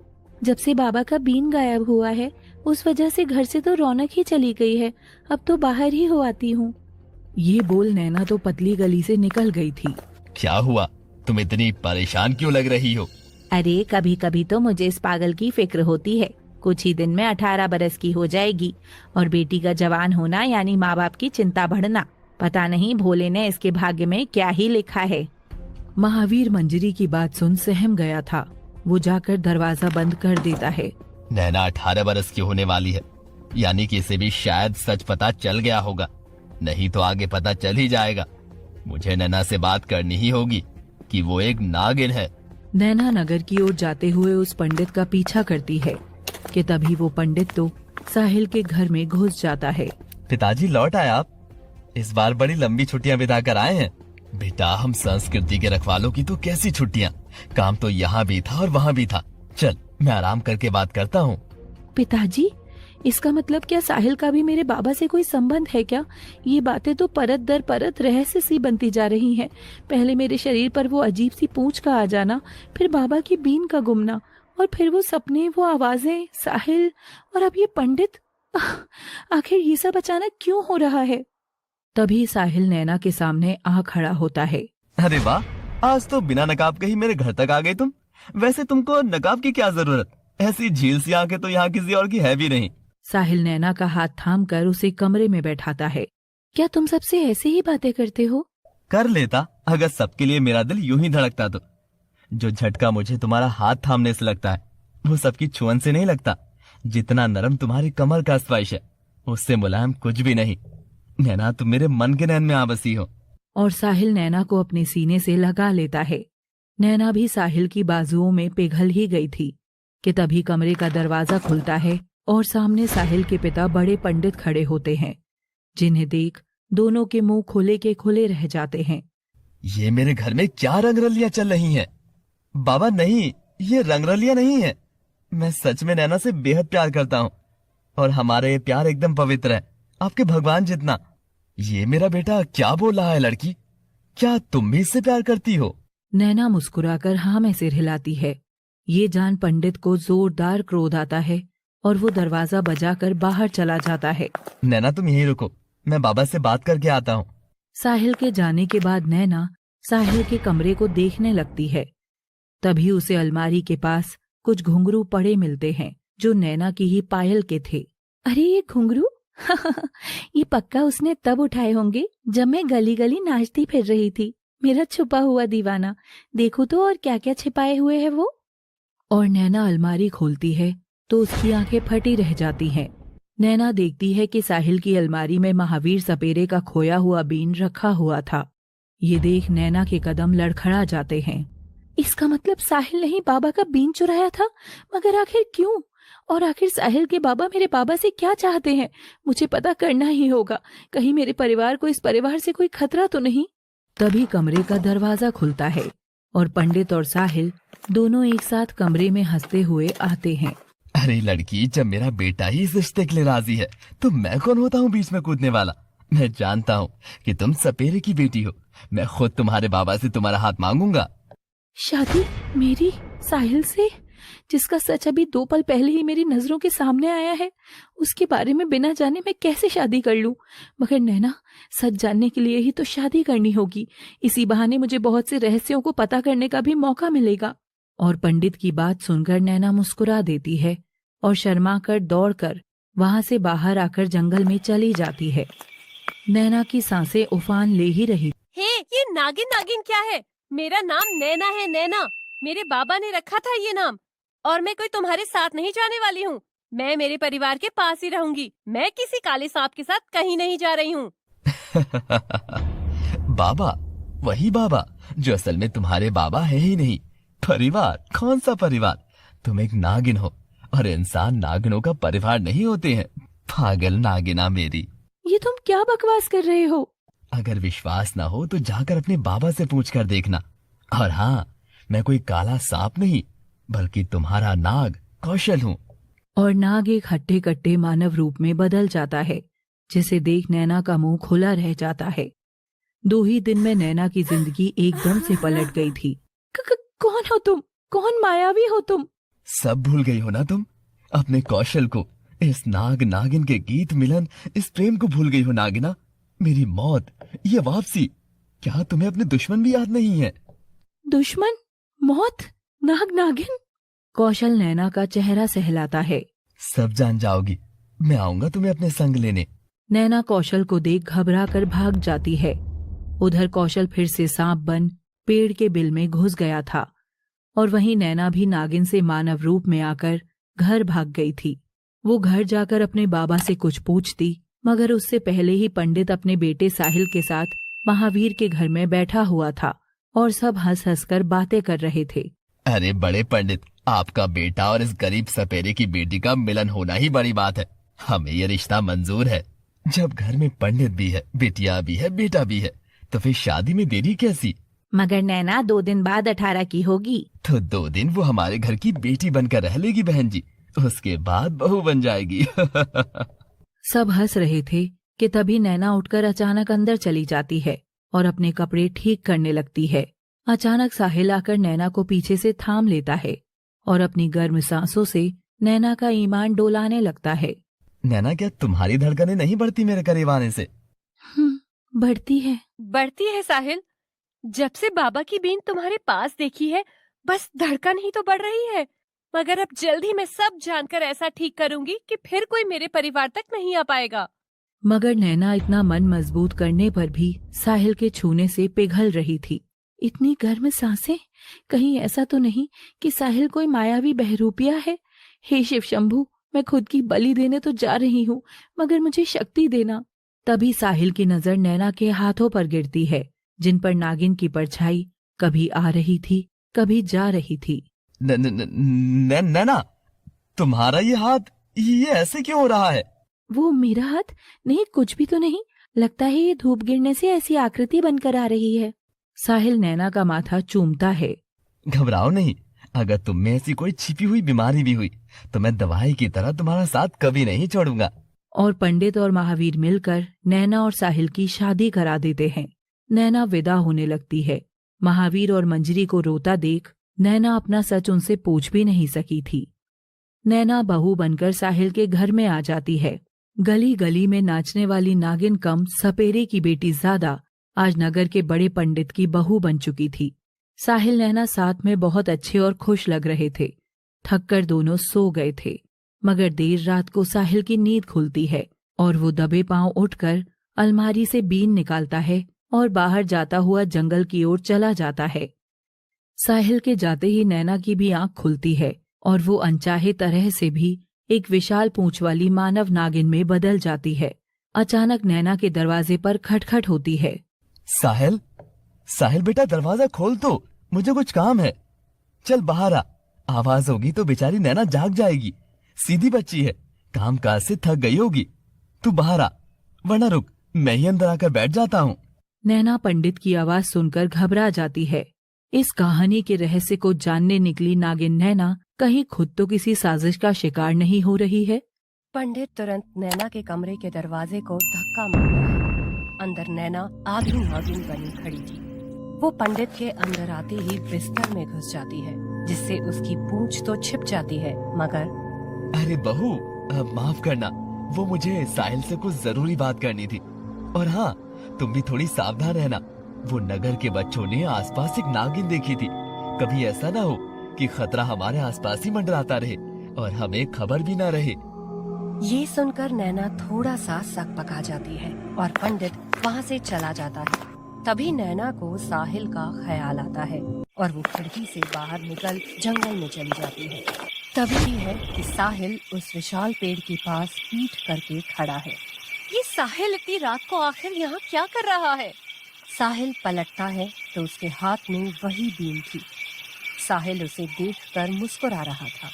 जब से बाबा का बीन गायब हुआ है उस वजह से घर से तो रौनक ही चली गई है, अब तो बाहर ही हो आती हूँ। ये बोल नैना तो पतली गली से निकल गई थी। क्या हुआ? तुम इतनी परेशान क्यों लग रही हो? अरे कभी कभी तो मुझे इस पागल की फिक्र होती है। कुछ ही दिन में 18 बरस की हो जाएगी और बेटी का जवान होना यानी माँ बाप की चिंता बढ़ना। पता नहीं भोले ने इसके भाग्य में क्या ही लिखा है। महावीर मंजरी की बात सुन सहम गया था। वो जाकर दरवाजा बंद कर देता है। नैना 18 बरस की होने वाली है, यानी कि इसे भी शायद सच पता चल गया होगा, नहीं तो आगे पता चल ही जाएगा। मुझे नैना से बात करनी ही होगी कि वो एक नागिन है। नैना नगर की ओर जाते हुए उस पंडित का पीछा करती है कि तभी वो पंडित तो साहिल के घर में घुस जाता है। पिताजी लौट आए आप? इस बार बड़ी लंबी छुट्टियां बिता कर आए हैं। बेटा, हम संस्कृति के रखवालों की तो कैसी छुट्टियां, काम तो यहाँ भी था और वहाँ भी था। चल मैं आराम करके बात करता हूँ। पिताजी, इसका मतलब क्या साहिल का भी मेरे बाबा से कोई संबंध है क्या? ये बातें तो परत दर परत रहस्य सी बनती जा रही हैं। पहले मेरे शरीर पर वो अजीब सी पूंछ का आ जाना, फिर बाबा की बीन का गुमना, और फिर वो सपने, वो आवाजें, साहिल, और अब ये पंडित। आखिर ये सब अचानक क्यों हो रहा है? तभी साहिल नैना के सामने आ खड़ा होता है। अरे वाह, आज तो बिना नकाब के ही मेरे घर तक आ गई तुम। वैसे तुमको नकाब की क्या जरूरत? ऐसी झील सी आंखें तो यहाँ किसी और की है भी नहीं। साहिल नैना का हाथ थामकर उसे कमरे में बैठाता है। क्या तुम सबसे ऐसे ही बातें करते हो? कर लेता अगर सबके लिए मेरा दिल यूं ही धड़कता तो। जो झटका मुझे तुम्हारा हाथ थामने से लगता है वो सबकी छुअन से नहीं लगता। जितना नरम तुम्हारी कमर का स्पर्श है उससे मुलायम कुछ भी नहीं। नैना, तुम मेरे मन के नैन में आ बसी हो। और साहिल नैना को अपने सीने से लगा लेता है। नैना भी साहिल की बाजुओं में पिघल ही गई थी कि तभी कमरे का दरवाजा खुलता है और सामने साहिल के पिता बड़े पंडित खड़े होते हैं, जिन्हें देख दोनों के मुंह खुले के खुले रह जाते हैं। ये मेरे घर में क्या रंगरलियां चल रही हैं? बाबा नहीं, ये रंगरलियां नहीं है। मैं सच में नैना से बेहद प्यार करता हूँ और हमारा ये प्यार एकदम पवित्र है, आपके भगवान जितना। ये मेरा बेटा क्या बोल रहा है लड़की? क्या तुम भी इससे प्यार करती हो? नैना मुस्कुराकर हाँ में सिर हिलाती है। ये जान पंडित को जोरदार क्रोध आता है और वो दरवाजा बजाकर बाहर चला जाता है। नैना तुम यहीं रुको, मैं बाबा से बात करके आता हूँ। साहिल के जाने के बाद नैना साहिल के कमरे को देखने लगती है। तभी उसे अलमारी के पास कुछ घुंघरू पड़े मिलते हैं जो नैना की ही पायल के थे। अरे ये घुंघरू ये पक्का उसने तब उठाए होंगे जब मैं गली गली नाचती फिर रही थी। मेरा छुपा हुआ दीवाना, देखो तो और क्या क्या छिपाए हुए है वो। और नैना अलमारी खोलती है तो उसकी आंखें फटी रह जाती हैं। नैना देखती है कि साहिल की अलमारी में महावीर सपेरे का खोया हुआ बीन रखा हुआ था। ये देख नैना के कदम लड़खड़ा जाते हैं। इसका मतलब साहिल ने ही बाबा का बीन चुराया था, मगर आखिर क्यों? और आखिर साहिल के बाबा मेरे बाबा से क्या चाहते हैं? मुझे पता करना ही होगा। कहीं मेरे परिवार को इस परिवार से कोई खतरा तो नहीं। तभी कमरे का दरवाजा खुलता है और पंडित और साहिल दोनों एक साथ कमरे में हंसते हुए आते हैं। अरे लड़की, जब मेरा बेटा ही इस रिश्ते के लिए राजी है तो मैं कौन होता हूँ बीच में कूदने वाला? मैं जानता हूँ कि तुम सपेरे की बेटी हो। मैं खुद तुम्हारे बाबा से तुम्हारा हाथ मांगूंगा। शादी मेरी साहिल से, जिसका सच अभी 2 पल पहले ही मेरी नजरों के सामने आया है, उसके बारे में बिना जाने मैं कैसे शादी कर लूं? मगर नैना, सच जानने के लिए ही तो शादी करनी होगी। इसी बहाने मुझे बहुत से रहस्यों को पता करने का भी मौका मिलेगा। और पंडित की बात सुनकर नैना मुस्कुरा देती है और शर्माकर दौड़कर वहां से बाहर आकर जंगल में चली जाती है। नैना की सांसें उफान ले ही रही। हे, ये नागिन नागिन क्या है? मेरा नाम नैना है, नैना। मेरे बाबा ने रखा था ये नाम, और मैं कोई तुम्हारे साथ नहीं जाने वाली हूँ। मैं मेरे परिवार के पास ही रहूंगी। मैं किसी काले सांप के साथ कहीं नहीं जा रही हूँ। बाबा, वही बाबा जो असल में तुम्हारे बाबा है ही नहीं। परिवार? कौन सा परिवार? तुम एक नागिन हो और इंसान नागिनों का परिवार नहीं होते हैं। पागल नागिना मेरी। ये तुम क्या बकवास कर रहे हो? अगर विश्वास ना हो तो जाकर अपने बाबा से पूछ कर देखना। और हाँ, मैं कोई काला सांप नहीं बल्कि तुम्हारा नाग कौशल हूँ। और नाग एक हट्टे कट्टे मानव रूप में बदल जाता है, जिसे देख नैना का मुंह खुला रह जाता है। 2 ही दिन में नैना की जिंदगी एकदम से पलट गई थी। कौन हो तुम? कौन मायावी हो तुम? सब भूल गई हो ना तुम? अपने कौशल को, इस नाग नागिन के गीत मिलन, इस प्रेम को भूल गई हो नागिना। मेरी मौत, ये वापसी, क्या तुम्हें अपने दुश्मन भी याद नहीं है? दुश्मन? मौत? नाग नागिन? कौशल नैना का चेहरा सहलाता है। सब जान जाओगी। मैं आऊंगा तुम्हें अपने संग लेने। नैना कौशल को देख घबरा कर भाग जाती है। उधर कौशल फिर से सांप बन पेड़ के बिल में घुस गया था और वहीं नैना भी नागिन से मानव रूप में आकर घर भाग गई थी। वो घर जाकर अपने बाबा से कुछ पूछती, मगर उससे पहले ही पंडित अपने बेटे साहिल के साथ महावीर के घर में बैठा हुआ था और सब हंस हंस कर बातें कर रहे थे। अरे बड़े पंडित, आपका बेटा और इस गरीब सपेरे की बेटी का मिलन होना ही बड़ी बात है। हमें ये रिश्ता मंजूर है। जब घर में पंडित भी है, बिटिया भी है, बेटा भी है, तो फिर शादी में देरी कैसी? मगर नैना 2 दिन बाद 18 की होगी। तो 2 दिन वो हमारे घर की बेटी बनकर रह लेगी बहन जी, उसके बाद बहू बन जाएगी। सब हंस रहे थे कि तभी नैना उठकर अचानक अंदर चली जाती है और अपने कपड़े ठीक करने लगती है। अचानक साहिल आकर नैना को पीछे से थाम लेता है और अपनी गर्म सांसों से नैना का ईमान डोलाने लगता है। नैना, क्या तुम्हारी धड़कनें नहीं बढ़ती मेरे करीब आने से? बढ़ती है। बढ़ती है साहिल। जब से बाबा की बीन तुम्हारे पास देखी है, बस धड़कन ही तो बढ़ रही है। मगर अब जल्द ही मैं सब जानकर ऐसा ठीक करूंगी कि फिर कोई मेरे परिवार तक नहीं आ पाएगा। मगर नैना इतना मन मजबूत करने पर भी साहिल के छूने से पिघल रही थी। इतनी गर्म सांसें, कहीं ऐसा तो नहीं कि साहिल कोई मायावी बहरूपिया है? हे शिव शंभू, मैं खुद की बलि देने तो जा रही हूँ, मगर मुझे शक्ति देना। तभी साहिल की नजर नैना के हाथों पर गिरती है, जिन पर नागिन की परछाई कभी आ रही थी, कभी जा रही थी। नैना, तुम्हारा ये हाथ ये ऐसे क्यों हो रहा है? वो मेरा हाथ नहीं, कुछ भी तो नहीं। लगता है ये धूप गिरने से ऐसी आकृति बनकर आ रही है। साहिल नैना का माथा चूमता है। घबराओ नहीं, अगर तुम में ऐसी कोई छिपी हुई बीमारी भी हुई तो मैं दवाई की तरह तुम्हारा साथ कभी नहीं छोड़ूंगा। और पंडित और महावीर मिलकर नैना और साहिल की शादी करा देते हैं। नैना विदा होने लगती है। महावीर और मंजरी को रोता देख नैना अपना सच उनसे पूछ भी नहीं सकी थी। नैना बहू बनकर साहिल के घर में आ जाती है। गली गली में नाचने वाली नागिन कम सपेरे की बेटी ज्यादा आज नगर के बड़े पंडित की बहू बन चुकी थी। साहिल नैना साथ में बहुत अच्छे और खुश लग रहे थे। थककर दोनों सो गए थे, मगर देर रात को साहिल की नींद खुलती है और वो दबे पांव उठकर अलमारी से बीन निकालता है और बाहर जाता हुआ जंगल की ओर चला जाता है। साहिल के जाते ही नैना की भी आंख खुलती है और वो अनचाहे तरह से भी एक विशाल पूंछ वाली मानव नागिन में बदल जाती है। अचानक नैना के दरवाजे पर खटखट होती है। साहिल, साहिल बेटा दरवाजा खोल तो, मुझे कुछ काम है। चल बाहर आ, आवाज होगी तो बेचारी नैना जाग जाएगी। सीधी बच्ची है, काम काज से थक गई होगी। तू बाहर आ, वरना रुक, मैं ही अंदर आकर बैठ जाता हूँ। नैना पंडित की आवाज सुनकर घबरा जाती है। इस कहानी के रहस्य को जानने निकली नागिन नैना कहीं खुद तो किसी साजिश का शिकार नहीं हो रही है। पंडित तुरंत नैना के कमरे के दरवाजे को धक्का मारता है। अंदर नैना आधी नागिन बनी खड़ी थी। वो पंडित के अंदर आते ही बिस्तर में घुस जाती है, जिससे उसकी पूंछ तो छिप जाती है, मगर अरे बहू, माफ करना, वो मुझे साहिल से कुछ जरूरी बात करनी थी। और हाँ, तुम भी थोड़ी सावधान रहना। वो नगर के बच्चों ने आसपास एक नागिन देखी थी। कभी ऐसा ना हो कि खतरा हमारे आसपास ही मंडराता रहे और हमें खबर भी ना रहे। ये सुनकर नैना थोड़ा सा सक पका जाती है और पंडित वहाँ से चला जाता है। तभी नैना को साहिल का ख्याल आता है और वो खिड़की से बाहर निकल जंगल में चली जाती है। तभी है कि साहिल उस विशाल पेड़ के पास पीठ करके खड़ा है। ये साहिल इतनी रात को आखिर यहाँ क्या कर रहा है? साहिल पलटता है तो उसके हाथ में वही बीन थी। साहिल उसे देखकर मुस्कुरा रहा था।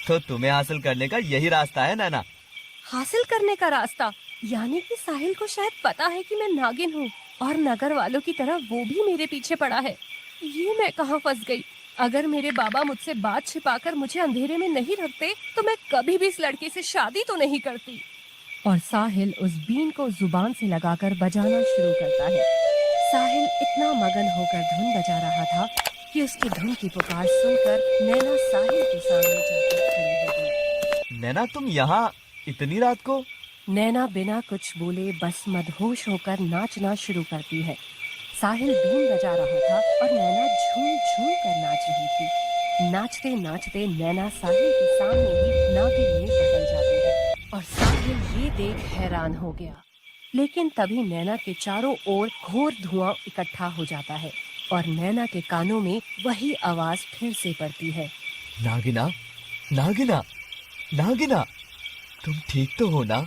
तो तुम्हें हासिल करने का यही रास्ता है नैना? हासिल करने का रास्ता? यानी कि साहिल को शायद पता है कि मैं नागिन हूँ और नगर वालों की तरह वो भी मेरे पीछे पड़ा है। ये मैं कहाँ फंस गई? अगर मेरे बाबा मुझसे बात छिपाकर मुझे अंधेरे में नहीं रखते तो मैं कभी भी इस लड़के से शादी तो नहीं करती। और साहिल उस बीन को जुबान से लगाकर बजाना शुरू करता है। साहिल इतना मगन होकर धुन बजा रहा था कि उसकी धुन की पुकार सुनकर नैना साहिल के सामने जाकर खड़ी हो गई। नैना, तुम यहाँ इतनी रात को? नैना बिना कुछ बोले बस मदहोश होकर नाचना शुरू करती है। साहिल बीन बजा रहा था और नैना झूम झूम कर नाच रही थी। नाचते नाचते नैना साहिल के सामने ही नागिन में बदल जाती है और साहिल ये देख हैरान हो गया। लेकिन तभी नैना के चारों ओर घोर धुआं इकट्ठा हो जाता है और नैना के कानों में वही आवाज फिर से पड़ती है। नागिना, नागिना, नागिना, तुम ठीक तो हो ना?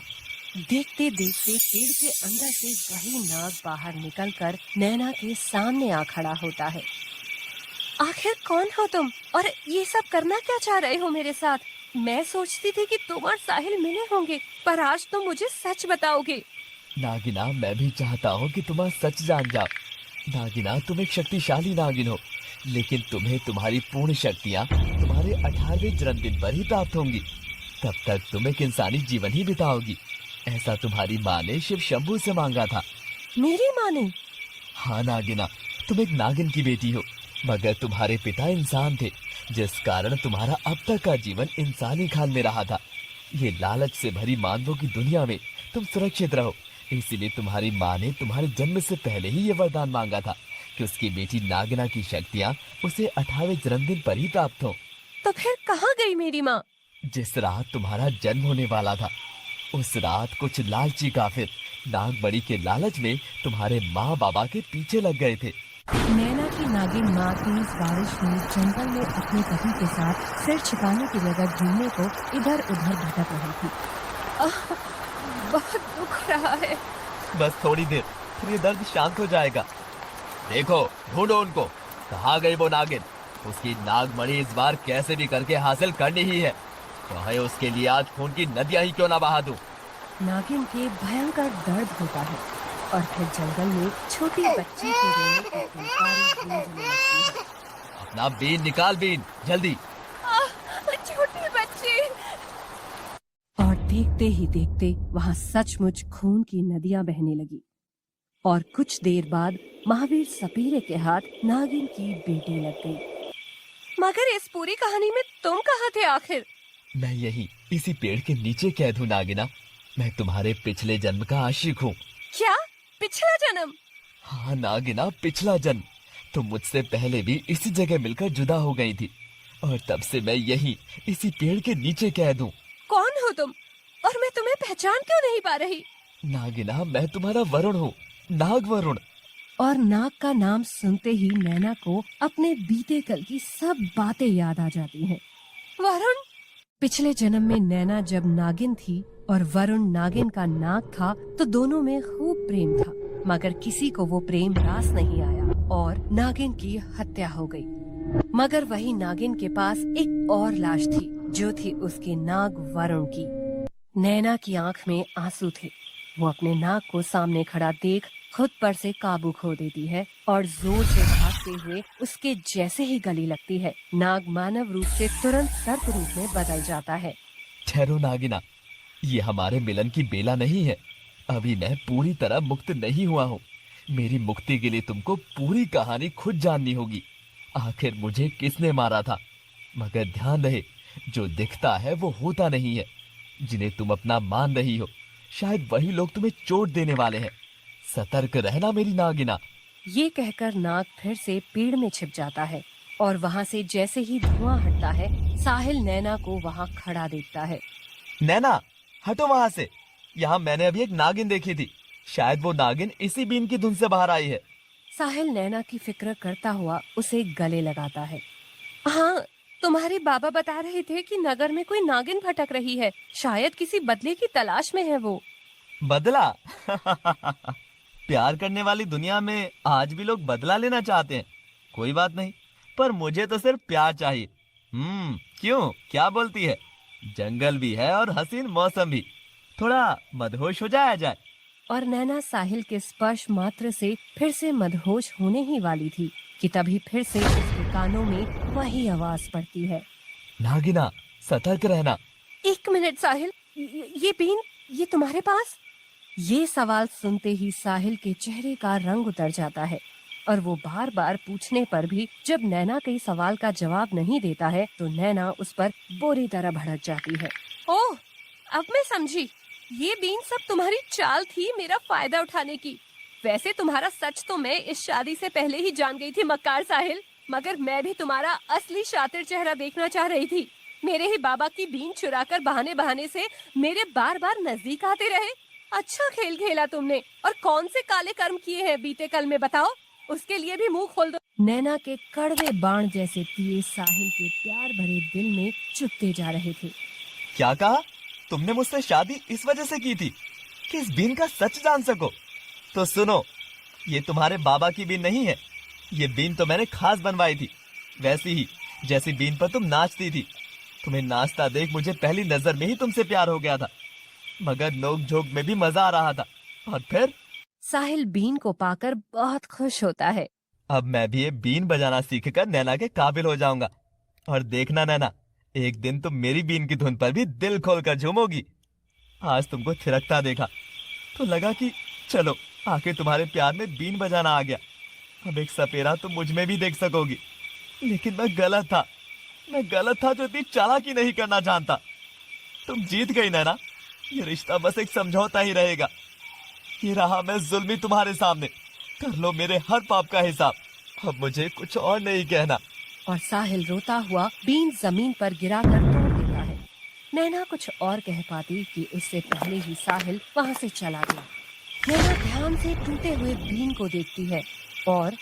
देखते देखते पेड़ के अंदर से वही नाग बाहर निकलकर नैना के सामने आ खड़ा होता है। आखिर कौन हो तुम और ये सब करना क्या चाह रहे हो मेरे साथ? मैं सोचती थी कि तुम और साहिल मिले होंगे, पर आज तुम मुझे सच बताओगे। नागिना, मैं भी चाहता हूँ कि तुम सच जान जाओ। नागिना, तुम एक शक्तिशाली नागिन हो, लेकिन तुम्हें तुम्हारी पूर्ण शक्तियाँ तुम्हारे 18वें जन्मदिन पर ही प्राप्त होंगी। तब तक तुम एक इंसानी जीवन ही बिताओगी। ऐसा तुम्हारी माँ ने शिव शंभू से मांगा था। मेरी माँ ने? हाँ नागिना, तुम एक नागिन की बेटी हो, मगर तुम्हारे पिता इंसान थे, जिस कारण तुम्हारा अब तक का जीवन इंसानी खाल में रहा था। ये लालच से भरी मानवों की दुनिया में तुम सुरक्षित रहो, इसीलिए तुम्हारी माँ ने तुम्हारे जन्म से पहले ही ये वरदान मांगा था कि उसकी बेटी नागिना की शक्तियाँ उसे 18वें जन्मदिन पर ही प्राप्त हो। तो फिर कहाँ गई मेरी माँ? जिस रात तुम्हारा जन्म होने वाला था, उस रात कुछ लालची काफिर नागमणि के लालच में तुम्हारे माँ बाबा के पीछे लग गए थे। नैना की नागिन माँ तेज बारिश में जंगल में अपने पति के साथ सिर छिपाने की जगह ढूंढने को इधर उधर भटक रही थी। बहुत दुख रहा है। बस थोड़ी देर, फिर ये दर्द शांत हो जाएगा। देखो, ढूंढो उनको, कहाँ गई वो नागिन? उसकी नागमणि इस बार कैसे भी करके हासिल करनी ही है, चाहे उसके लिए आज खून की नदियां ही क्यों ना बहा दूं। नागिन के भयंकर दर्द होता है और फिर जंगल में छोटी बच्ची के रोने की फुफकारी गूंजने लगती है। अपना बीन निकाल, बीन जल्दी। छोटी बच्ची। और देखते ही देखते वहाँ सचमुच खून की नदियां बहने लगी और कुछ देर बाद महावीर सपेरे के हाथ नागिन की बेटी लग गई। मगर इस पूरी कहानी में तुम कहाँ थे आखिर? मैं यही इसी पेड़ के नीचे कैद हूँ नागिना। मैं तुम्हारे पिछले जन्म का आशिक हूँ। क्या? पिछला जन्म? हाँ नागिना, पिछला जन्म। तुम मुझसे पहले भी इसी जगह मिलकर जुदा हो गई थी और तब से मैं यही इसी पेड़ के नीचे कैद हूँ। कौन हो तुम और मैं तुम्हें पहचान क्यों नहीं पा रही? नागिना, मैं तुम्हारा वरुण हूँ, नाग वरुण। और नाग का नाम सुनते ही नैना को अपने बीते कल की सब बातें याद आ जाती हैं। वरुण? पिछले जन्म में नैना जब नागिन थी और वरुण नागिन का नाग था तो दोनों में खूब प्रेम था, मगर किसी को वो प्रेम रास नहीं आया और नागिन की हत्या हो गई। मगर वही नागिन के पास एक और लाश थी जो थी उसके नाग वरुण की। नैना की आंख में आंसू थे। वो अपने नाग को सामने खड़ा देख खुद पर से काबू खो देती है और जोर से भागते हुए उसके जैसे ही गले लगती है, नाग मानव रूप से तुरंत सर्प रूप में बदल जाता है। ठहरो नागिना, ये हमारे मिलन की बेला नहीं है। अभी मैं पूरी तरह मुक्त नहीं हुआ हूँ। मेरी मुक्ति के लिए तुमको पूरी कहानी खुद जाननी होगी। आखिर मुझे किसने मारा था? मगर ध्यान रहे, जो दिखता है वो होता नहीं है। जिन्हें तुम अपना मान रही हो, शायद वही लोग तुम्हें चोट देने वाले हैं। सतर्क रहना मेरी नागिना। ये कहकर नाग फिर से पेड़ में छिप जाता है और वहाँ से जैसे ही धुआं हटता है, साहिल नैना को वहाँ खड़ा देखता है। नैना, हटो वहाँ से। यहाँ मैंने अभी एक नागिन देखी थी। शायद वो नागिन इसी बीन की धुन से बाहर आई है। साहिल नैना की फिक्र करता हुआ उसे गले लगाता है। हाँ, तुम्हारे बाबा बता रहे थे कि नगर में कोई नागिन भटक रही है। शायद किसी बदले की तलाश में है वो। बदला? प्यार करने वाली दुनिया में आज भी लोग बदला लेना चाहते हैं। कोई बात नहीं, पर मुझे तो सिर्फ प्यार चाहिए। क्यों, क्या बोलती है? जंगल भी है और हसीन मौसम भी। थोड़ा मदहोश हो जाया जाए। और नैना साहिल के स्पर्श मात्र से फिर से मदहोश होने ही वाली थी कि तभी फिर से उसके कानों में वही आवाज पड़ती है। नागिना, सतर्क रहना। 1 मिनट साहिल, ये बीन, ये तुम्हारे पास? ये सवाल सुनते ही साहिल के चेहरे का रंग उतर जाता है और वो बार बार पूछने पर भी जब नैना के सवाल का जवाब नहीं देता है तो नैना उस पर बुरी तरह भड़क जाती है। ओह, अब मैं समझी। ये बीन सब तुम्हारी चाल थी मेरा फायदा उठाने की। वैसे तुम्हारा सच तो मैं इस शादी से पहले ही जान गई थी मक्कार साहिल, मगर मैं भी तुम्हारा असली शातिर चेहरा देखना चाह रही थी। मेरे ही बाबा की बीन चुराकर बहाने बहाने से मेरे बार बार नजदीक आते रहे। अच्छा खेल खेला तुमने। और कौन से काले कर्म किए हैं बीते कल में, बताओ? उसके लिए भी मुंह खोल दो। नैना के कड़वे बाण जैसे तीर साहिल के प्यार भरे दिल में चुभते जा रहे थे। क्या कहा? तुमने मुझसे शादी इस वजह से की थी कि इस बीन का सच जान सको? तो सुनो, ये तुम्हारे बाबा की बीन नहीं है। ये बीन तो मैंने खास बनवाई थी, वैसी ही जैसी बीन पर तुम नाचती थी। तुम्हें नाचता देख मुझे पहली नजर में ही तुमसे प्यार हो गया था, मगर नोक झोंक में भी मजा आ रहा था। और फिर साहिल बीन को पाकर बहुत खुश होता है। अब मैं भी ये बीन बजाना सीखकर नैना के काबिल हो जाऊंगा। और देखना नैना, एक दिन तुम मेरी बीन की धुन पर भी दिल खोलकर झूमोगी। आज तुमको थिरकता देखा तो लगा कि चलो, आखिर तुम्हारे प्यार में बीन बजाना आ गया। अब एक सपेरा तुम मुझ में भी देख सकोगी। लेकिन मैं गलत था जो इतनी चालाकी नहीं करना जानता। तुम जीत गई नैना। ये रिश्ता बस एक समझौता ही रहेगा। ये रहा मैं जुल्मी तुम्हारे सामने। कर लो मेरे हर पाप का हिसाब। अब मुझे कुछ और नहीं कहना। और साहिल रोता हुआ बीन जमीन पर गिराकर तोड़ देता है। नैना कुछ और कह पाती कि उससे पहले ही साहिल वहाँ से चला गया। नैना ध्यान से टूटे हुए बीन को देखती है और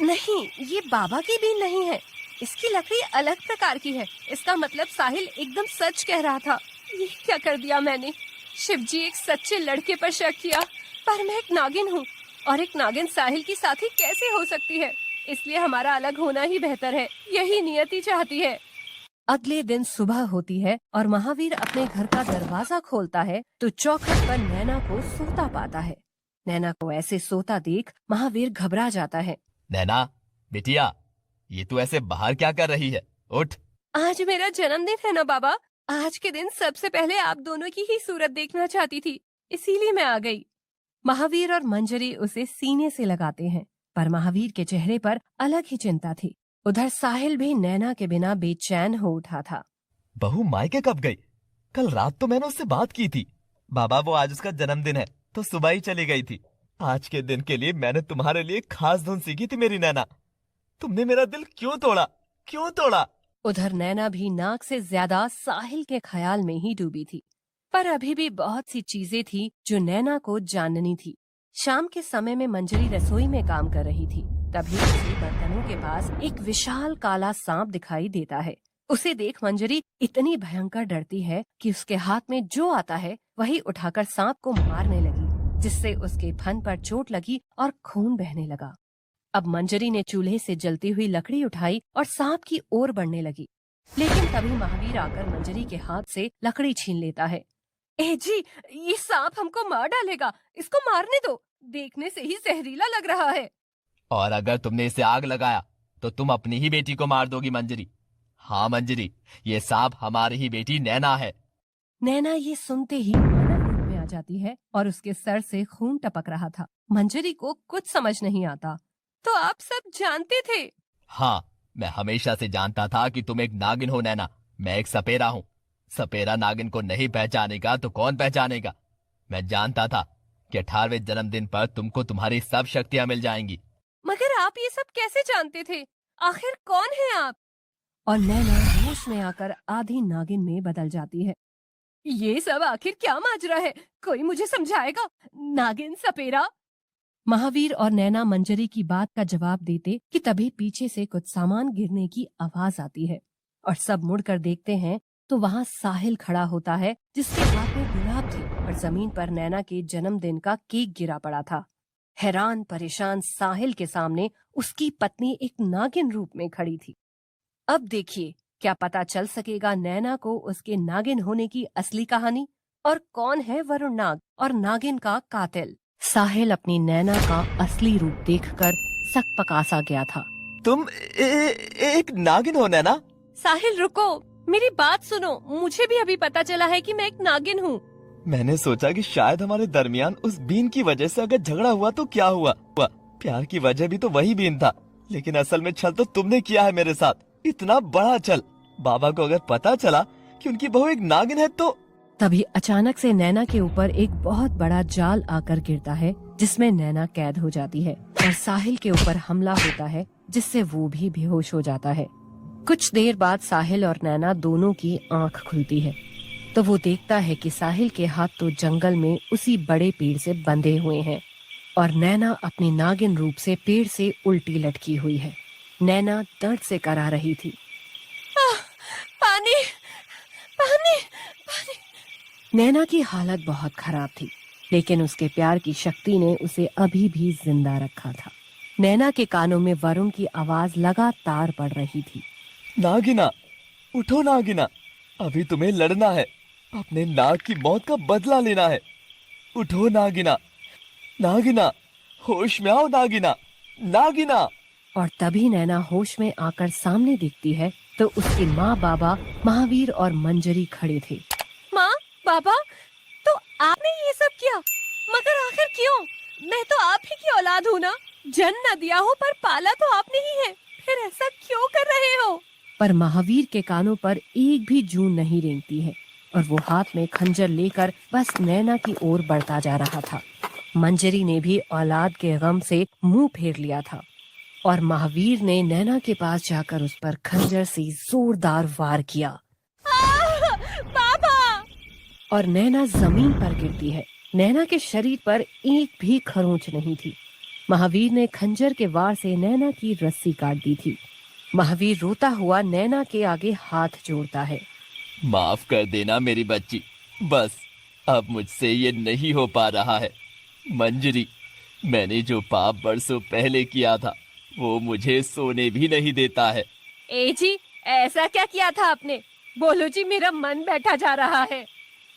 नहीं, ये बाबा की बीन नहीं है। इसकी लकड़ी अलग प्रकार की है। इसका मतलब साहिल एकदम सच कह रहा था। ये क्या कर दिया मैंने? शिवजी एक सच्चे लड़के पर शक किया, पर मैं एक नागिन हूँ और एक नागिन साहिल की साथी कैसे हो सकती है? इसलिए हमारा अलग होना ही बेहतर है। यही नियति चाहती है। अगले दिन सुबह होती है और महावीर अपने घर का दरवाजा खोलता है तो चौखट पर नैना को सोता पाता है। नैना को ऐसे सोता देख महावीर घबरा जाता है। नैना बिटिया, ये तू ऐसे बाहर क्या कर रही है? उठ। आज मेरा जन्मदिन है ना बाबा, आज के दिन सबसे पहले आप दोनों की ही सूरत देखना चाहती थी, इसीलिए मैं आ गई। महावीर और मंजरी उसे सीने से लगाते हैं, पर महावीर के चेहरे पर अलग ही चिंता थी। उधर साहिल भी नैना के बिना बेचैन हो उठा था। बहू मायके कब गई? कल रात तो मैंने उससे बात की थी। बाबा वो आज उसका जन्मदिन है तो सुबह ही चली गई थी। आज के दिन के लिए मैंने तुम्हारे लिए खास धुन सीखी थी मेरी नैना। तुमने मेरा दिल क्यों तोड़ा, क्यों तोड़ा? उधर नैना भी नाक से ज्यादा साहिल के ख्याल में ही डूबी थी, पर अभी भी बहुत सी चीजें थी जो नैना को जाननी थी। शाम के समय में मंजरी रसोई में काम कर रही थी, तभी उसे बर्तनों के पास एक विशाल काला सांप दिखाई देता है। उसे देख मंजरी इतनी भयंकर डरती है कि उसके हाथ में जो आता है वही उठाकर सांप को मारने लगी, जिससे उसके फन पर चोट लगी और खून बहने लगा। अब मंजरी ने चूल्हे से जलती हुई लकड़ी उठाई और सांप की ओर बढ़ने लगी, लेकिन तभी महावीर आकर मंजरी के हाथ से लकड़ी छीन लेता है। ए जी, ये सांप हमको मार डालेगा, इसको मारने दो, देखने से ही जहरीला लग रहा है। और अगर तुमने इसे आग लगाया तो तुम अपनी ही बेटी को मार दोगी मंजरी। हाँ मंजरी, ये सांप हमारी ही बेटी नैना है। नैना ये सुनते ही मानव रूप में आ जाती है और उसके सर से खून टपक रहा था। मंजरी को कुछ समझ नहीं आता। तो आप सब जानते थे? हाँ, मैं हमेशा से जानता था कि तुम एक नागिन हो नैना। मैं एक सपेरा हूँ। सपेरा नागिन को नहीं पहचानेगा तो कौन पहचानेगा? मैं जानता था कि 18वें जन्मदिन पर तुमको तुम्हारी सब शक्तियाँ मिल जाएंगी। मगर आप ये सब कैसे जानते थे? आखिर कौन है आप? और नैना होश में आकर आधी नागिन में बदल जाती है। ये सब आखिर क्या माजरा है? कोई मुझे समझाएगा? नागिन, सपेरा। महावीर और नैना मंजरी की बात का जवाब देते कि तभी पीछे से कुछ सामान गिरने की आवाज आती है और सब मुड़कर देखते हैं तो वहाँ साहिल खड़ा होता है, जिसके हाथ में गुलाब थी और जमीन पर नैना के जन्मदिन का केक गिरा पड़ा था। हैरान परेशान साहिल के सामने उसकी पत्नी एक नागिन रूप में खड़ी थी। अब देखिए, क्या पता चल सकेगा नैना को उसके नागिन होने की असली कहानी, और कौन है वरुण नाग और नागिन का कातिल। साहिल अपनी नैना का असली रूप देखकर सकपकासा गया था। तुम एक नागिन हो नैना? साहिल रुको, मेरी बात सुनो, मुझे भी अभी पता चला है कि मैं एक नागिन हूँ। मैंने सोचा कि शायद हमारे दरमियान उस बीन की वजह से अगर झगड़ा हुआ तो क्या हुआ। प्यार की वजह भी तो वही बीन था, लेकिन असल में छल तो तुमने किया है मेरे साथ, इतना बड़ा छल। बाबा को अगर पता चला कि उनकी बहू एक नागिन है तो। तभी अचानक से नैना के ऊपर एक बहुत बड़ा जाल आकर गिरता है, जिसमें नैना कैद हो जाती है और साहिल के ऊपर हमला होता है, जिससे वो भी बेहोश हो जाता है। कुछ देर बाद साहिल और नैना दोनों की आंख खुलती है तो वो देखता है कि साहिल के हाथ तो जंगल में उसी बड़े पेड़ से बंधे हुए हैं और नैना अपनी नागिन रूप से पेड़ से उल्टी लटकी हुई है। नैना दर्द से करा रही थी। पानी, पानी, पानी। नैना की हालत बहुत खराब थी, लेकिन उसके प्यार की शक्ति ने उसे अभी भी जिंदा रखा था। नैना के कानों में वरुण की आवाज लगातार पड़ रही थी। नागिना, उठो नागिना, अभी तुम्हें लड़ना है, अपने नाग की मौत का बदला लेना है। उठो नागिना, नागिना, होश में आओ नागिना, नागिना। और तभी नैना होश में आकर सामने दिखती है तो उसकी माँ, बाबा, महावीर और मंजरी खड़े थे। माँ, बाबा, तो आपने ये सब किया, मगर आखिर क्यों? मैं तो आप ही की औलाद हूँ ना, जन्म न दिया हो पर पाला तो आपने ही है, फिर ऐसा क्यों कर रहे हो? पर महावीर के कानों पर एक भी जून नहीं रेंगती है और वो हाथ में खंजर लेकर बस नैना की ओर बढ़ता जा रहा था। मंजरी ने भी औलाद के गम से मुंह फेर लिया था और महावीर ने नैना के पास जाकर उस पर खंजर से जोरदार वार किया। बाबा! और नैना जमीन पर गिरती है। नैना के शरीर पर एक भी खरोंच नहीं थी। महावीर ने खंजर के वार से नैना की रस्सी काट दी थी। महावीर रोता हुआ नैना के आगे हाथ जोड़ता है। माफ कर देना मेरी बच्ची, बस अब मुझसे ये नहीं हो पा रहा है। मंजरी, मैंने जो पाप बरसों पहले किया था वो मुझे सोने भी नहीं देता है। ए जी, ऐसा क्या किया था आपने? बोलो जी, मेरा मन बैठा जा रहा है।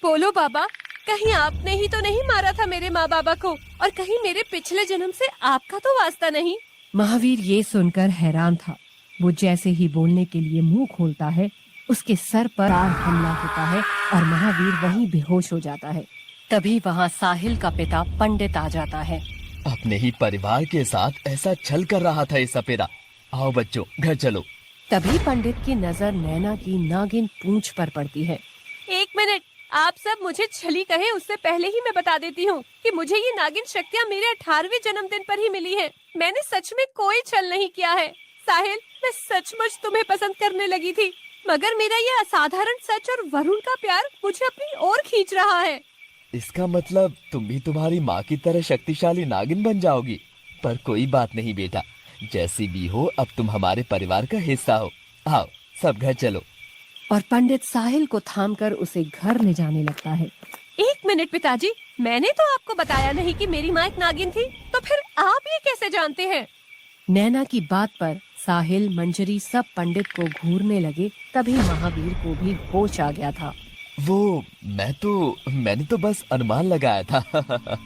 बोलो बाबा, कहीं आपने ही तो नहीं मारा था मेरे माँ बाबा को, और कहीं मेरे पिछले जन्म से आपका तो वास्ता नहीं? महावीर ये सुनकर हैरान था। वो जैसे ही बोलने के लिए मुंह खोलता है, उसके सर पर बार हमला होता है और महावीर वहीं बेहोश हो जाता है। तभी वहाँ साहिल का पिता पंडित आ जाता है। अपने ही परिवार के साथ ऐसा छल कर रहा था ये सपेरा। आओ बच्चों, घर चलो। तभी पंडित की नजर नैना की नागिन पूंछ पर पड़ती है। एक मिनट, आप सब मुझे छली कहे उससे पहले ही मैं बता देती हूँ कि मुझे ये नागिन शक्तियाँ मेरे 18वें जन्मदिन पर ही मिली हैं। मैंने सच में कोई छल नहीं किया है। साहिल, मैं सचमुच तुम्हें पसंद करने लगी थी, मगर मेरा ये असाधारण सच और वरुण का प्यार मुझे अपनी ओर खींच रहा है। इसका मतलब तुम भी तुम्हारी माँ की तरह शक्तिशाली नागिन बन जाओगी। पर कोई बात नहीं बेटा, जैसी भी हो अब तुम हमारे परिवार का हिस्सा हो। आओ सब घर चलो। और पंडित साहिल को थामकर उसे घर ले जाने लगता है। एक मिनट पिताजी, मैंने तो आपको बताया नहीं कि मेरी माँ एक नागिन थी, तो फिर आप ये कैसे जानते हैं? नैना की बात पर साहिल, मंजरी सब पंडित को घूरने लगे। तभी महावीर को भी होश आ गया था। वो मैंने तो बस अनुमान लगाया था।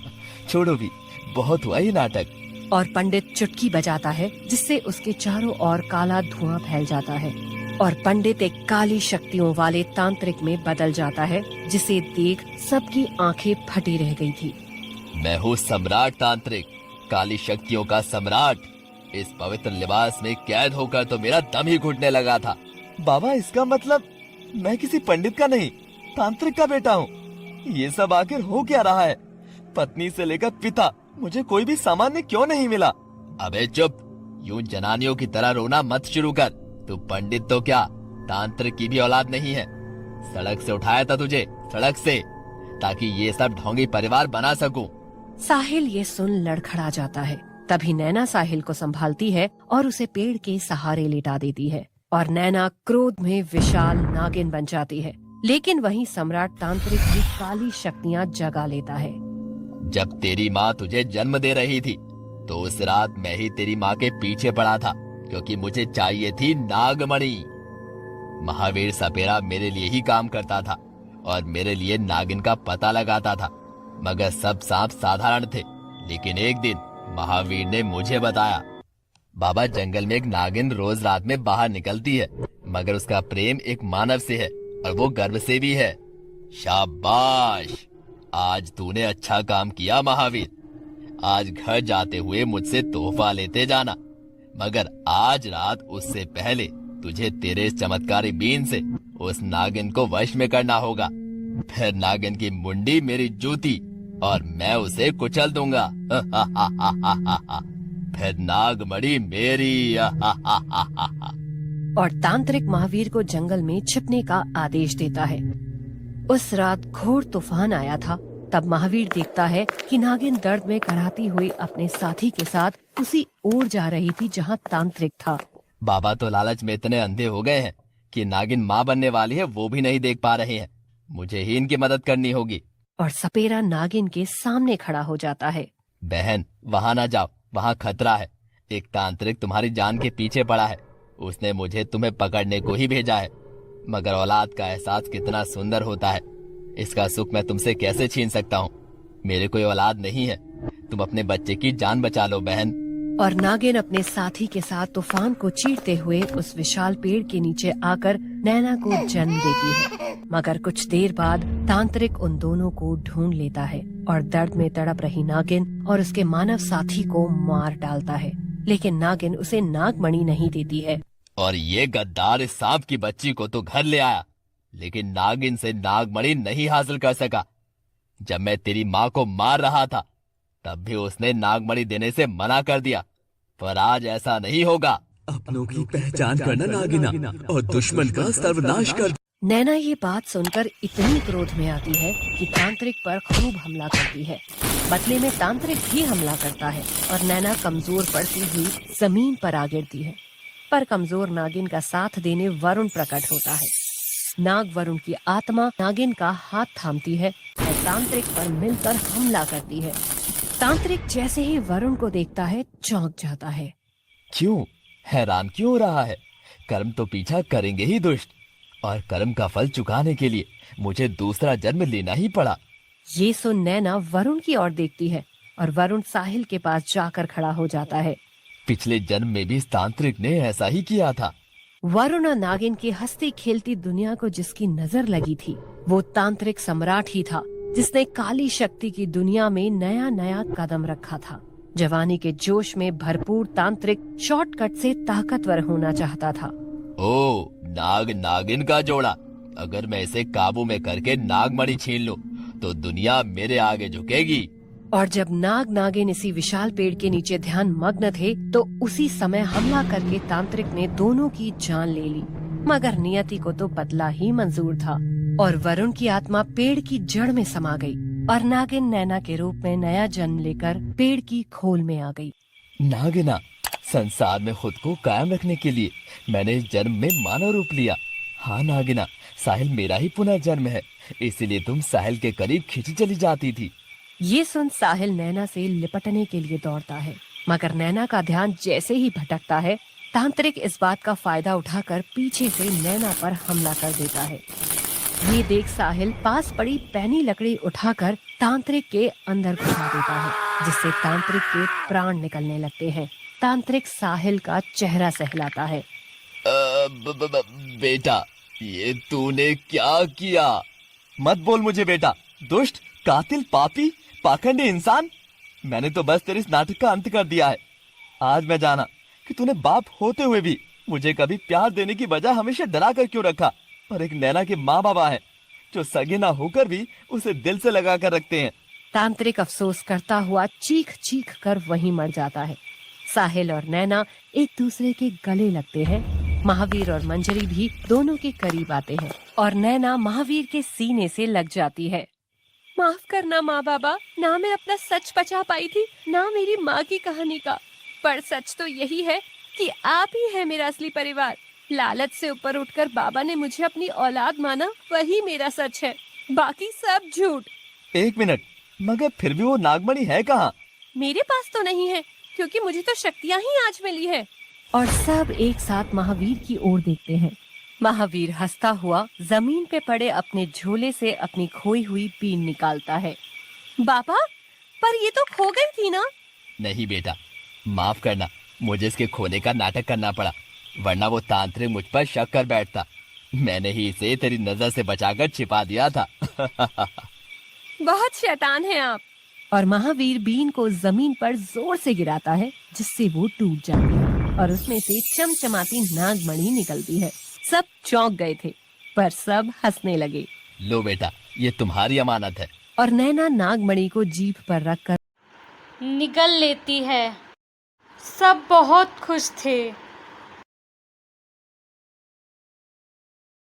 छोड़ो भी, बहुत हुआ ये नाटक। और पंडित चुटकी बजाता है, जिससे उसके चारों ओर काला धुआं फैल जाता है और पंडित एक काली शक्तियों वाले तांत्रिक में बदल जाता है, जिसे देख सबकी आंखें फटी रह गई थी। मैं हूँ सम्राट तांत्रिक, काली शक्तियों का सम्राट। इस पवित्र लिबास में कैद होकर तो मेरा दम ही घुटने लगा था। बाबा, इसका मतलब मैं किसी पंडित का नहीं, तांत्रिक का बेटा हूँ। ये सब आखिर हो क्या रहा है? पत्नी से लेकर पिता, मुझे कोई भी सामान्य क्यों नहीं मिला? अबे चुप, यूं जनानियों की तरह रोना मत शुरू कर। तू पंडित तो क्या, तांत्रिक की भी औलाद नहीं है। सड़क से उठाया था तुझे, सड़क से, ताकि ये सब ढोंगी परिवार बना सकूं। साहिल ये सुन लड़खड़ा जाता है। तभी नैना साहिल को संभालती है और उसे पेड़ के सहारे लेटा देती है और नैना क्रोध में विशाल नागिन बन जाती है। लेकिन वहीं सम्राट तांत्रिक की काली शक्तियाँ जगा लेता है। जब तेरी माँ तुझे जन्म दे रही थी तो उस रात मैं ही तेरी माँ के पीछे पड़ा था, क्योंकि मुझे चाहिए थी नागमणि। महावीर सपेरा मेरे लिए ही काम करता था और मेरे लिए नागिन का पता लगाता था, मगर सब सांप साधारण थे। लेकिन एक दिन महावीर ने मुझे बताया, बाबा जंगल में एक नागिन रोज रात में बाहर निकलती है, मगर उसका प्रेम एक मानव से है और वो गर्व से भी है। शाबाश, आज तूने अच्छा काम किया महावीर। आज घर जाते हुए मुझसे तोहफा लेते जाना, मगर आज रात उससे पहले तुझे तेरे इस चमत्कारी बीन से उस नागिन को वश में करना होगा। फिर नागिन की मुंडी मेरी जूती और मैं उसे कुचल दूंगा। फिर नागमणि मेरी। और तांत्रिक महावीर को जंगल में छिपने का आदेश देता है। उस रात घोर तूफान आया था। तब महावीर देखता है कि नागिन दर्द में कराहती हुई अपने साथी के साथ उसी ओर जा रही थी जहाँ तांत्रिक था। बाबा तो लालच में इतने अंधे हो गए हैं कि नागिन माँ बनने वाली है वो भी नहीं देख पा रहे हैं। मुझे ही इनकी मदद करनी होगी। और सपेरा नागिन के सामने खड़ा हो जाता है। बहन, वहाँ ना जाओ, वहाँ खतरा है। एक तांत्रिक तुम्हारी जान के पीछे पड़ा है। उसने मुझे तुम्हें पकड़ने को ही भेजा है। मगर औलाद का एहसास कितना सुंदर होता है, इसका सुख मैं तुमसे कैसे छीन सकता हूँ। मेरे कोई औलाद नहीं है, तुम अपने बच्चे की जान बचा लो बहन। और नागिन अपने साथी के साथ तूफान को चीरते हुए उस विशाल पेड़ के नीचे आकर नैना को जन्म देती है। मगर कुछ देर बाद तांत्रिक उन दोनों को ढूंढ लेता है और दर्द में तड़प रही नागिन और उसके मानव साथी को मार डालता है। लेकिन नागिन उसे नागमणि नहीं देती है। और ये गद्दार इस सांप की बच्ची को तो घर ले आया, लेकिन नागिन से नागमणि नहीं हासिल कर सका। जब मैं तेरी माँ को मार रहा था तब भी उसने नागमणि देने से मना कर दिया, पर आज ऐसा नहीं होगा। अपनों की पहचान करना नागिना और दुश्मन का सर्वनाश कर। नैना ये बात सुनकर इतनी क्रोध में आती है कि तांत्रिक पर खूब हमला करती है। बदले में तांत्रिक भी हमला करता है और नैना कमजोर पड़ती हुई जमीन पर आ गिरती है। पर कमजोर नागिन का साथ देने वरुण प्रकट होता है। नाग वरुण की आत्मा नागिन का हाथ थामती है और तांत्रिक पर मिलकर हमला करती है। तांत्रिक जैसे ही वरुण को देखता है चौंक जाता है। क्यों? हैरान क्यों हो रहा है? कर्म तो पीछा करेंगे ही दुष्ट, और कर्म का फल चुकाने के लिए मुझे दूसरा जन्म लेना ही पड़ा। ये सुन नैना वरुण की ओर देखती है और वरुण साहिल के पास जाकर खड़ा हो जाता है। पिछले जन्म में भी इस तांत्रिक ने ऐसा ही किया था। वरुण और नागिन की हंसती खेलती दुनिया को जिसकी नजर लगी थी, वो तांत्रिक सम्राट ही था जिसने काली शक्ति की दुनिया में नया नया कदम रखा था। जवानी के जोश में भरपूर तांत्रिक शॉर्टकट से ताकतवर होना चाहता था। ओ, नाग नागिन का जोड़ा। अगर मैं इसे काबू में करके नागमणि छीन लूं, तो दुनिया मेरे आगे झुकेगी। और जब नाग नागिन इसी विशाल पेड़ के नीचे ध्यान मग्न थे, तो उसी समय हमला करके तांत्रिक ने दोनों की जान ले ली। मगर नियति को तो बदला ही मंजूर था और वरुण की आत्मा पेड़ की जड़ में समा गई और नागिन नैना के रूप में नया जन्म लेकर पेड़ की खोल में आ गई। नागिना, संसार में खुद को कायम रखने के लिए मैंने इस जन्म में मानव रूप लिया। हाँ नागिना, साहिल मेरा ही पुनर्जन्म है, इसीलिए तुम साहिल के करीब खींची चली जाती थी। ये सुन साहिल नैना से लिपटने के लिए दौड़ता है, मगर नैना का ध्यान जैसे ही भटकता है, तांत्रिक इस बात का फायदा उठाकर पीछे से नैना पर हमला कर देता है। ये देख साहिल पास पड़ी पैनी लकड़ी उठाकर तांत्रिक के अंदर घुसा देता है, जिससे तांत्रिक के प्राण निकलने लगते हैं। तांत्रिक साहिल का चेहरा सहलाता है। बेटा, ये तूने क्या किया? मत बोल मुझे बेटा, दुष्ट, कातिल, पापी, पाखंडी इंसान। मैंने तो बस तेरे इस नाटक का अंत कर दिया है। आज मैं जाना कि तूने बाप होते हुए भी मुझे कभी प्यार देने की बजाय हमेशा डरा कर क्यों रखा। और एक नैना के माँ बाबा है जो सगे ना होकर भी उसे दिल से लगा कर रखते हैं। तांत्रिक अफसोस करता हुआ चीख चीख कर वहीं मर जाता है। साहिल और नैना एक दूसरे के गले लगते हैं। महावीर और मंजरी भी दोनों के करीब आते हैं और नैना महावीर के सीने से लग जाती है। माफ करना माँ बाबा, ना मैं अपना सच बचा पाई थी, ना मेरी माँ की कहानी का, पर सच तो यही है कि आप ही है मेरा असली परिवार। लालच से ऊपर उठकर बाबा ने मुझे अपनी औलाद माना, वही मेरा सच है, बाकी सब झूठ। एक मिनट, मगर फिर भी वो नागमणि है कहाँ? मेरे पास तो नहीं है, क्योंकि मुझे तो शक्तियाँ ही आज मिली है। और सब एक साथ महावीर की ओर देखते हैं। महावीर हंसता हुआ जमीन पे पड़े अपने झोले से अपनी खोई हुई बीन निकालता है। बाबा, पर ये तो खो गई थी ना? नहीं बेटा, माफ करना, मुझे इसके खोने का नाटक करना पड़ा, वरना वो तांत्रिक मुझ पर शक कर बैठता। मैंने ही इसे तेरी नजर से बचाकर छिपा दिया था। बहुत शैतान है आप। और महावीर बीन को जमीन पर जोर से गिराता है, जिससे वो टूट जाती है और उसमें से चमचमाती नागमणि निकलती है। सब चौंक गए थे, पर सब हंसने लगे। लो बेटा, ये तुम्हारी अमानत है। और नैना नागमणि को जीभ पर रखकर निगल लेती है। सब बहुत खुश थे।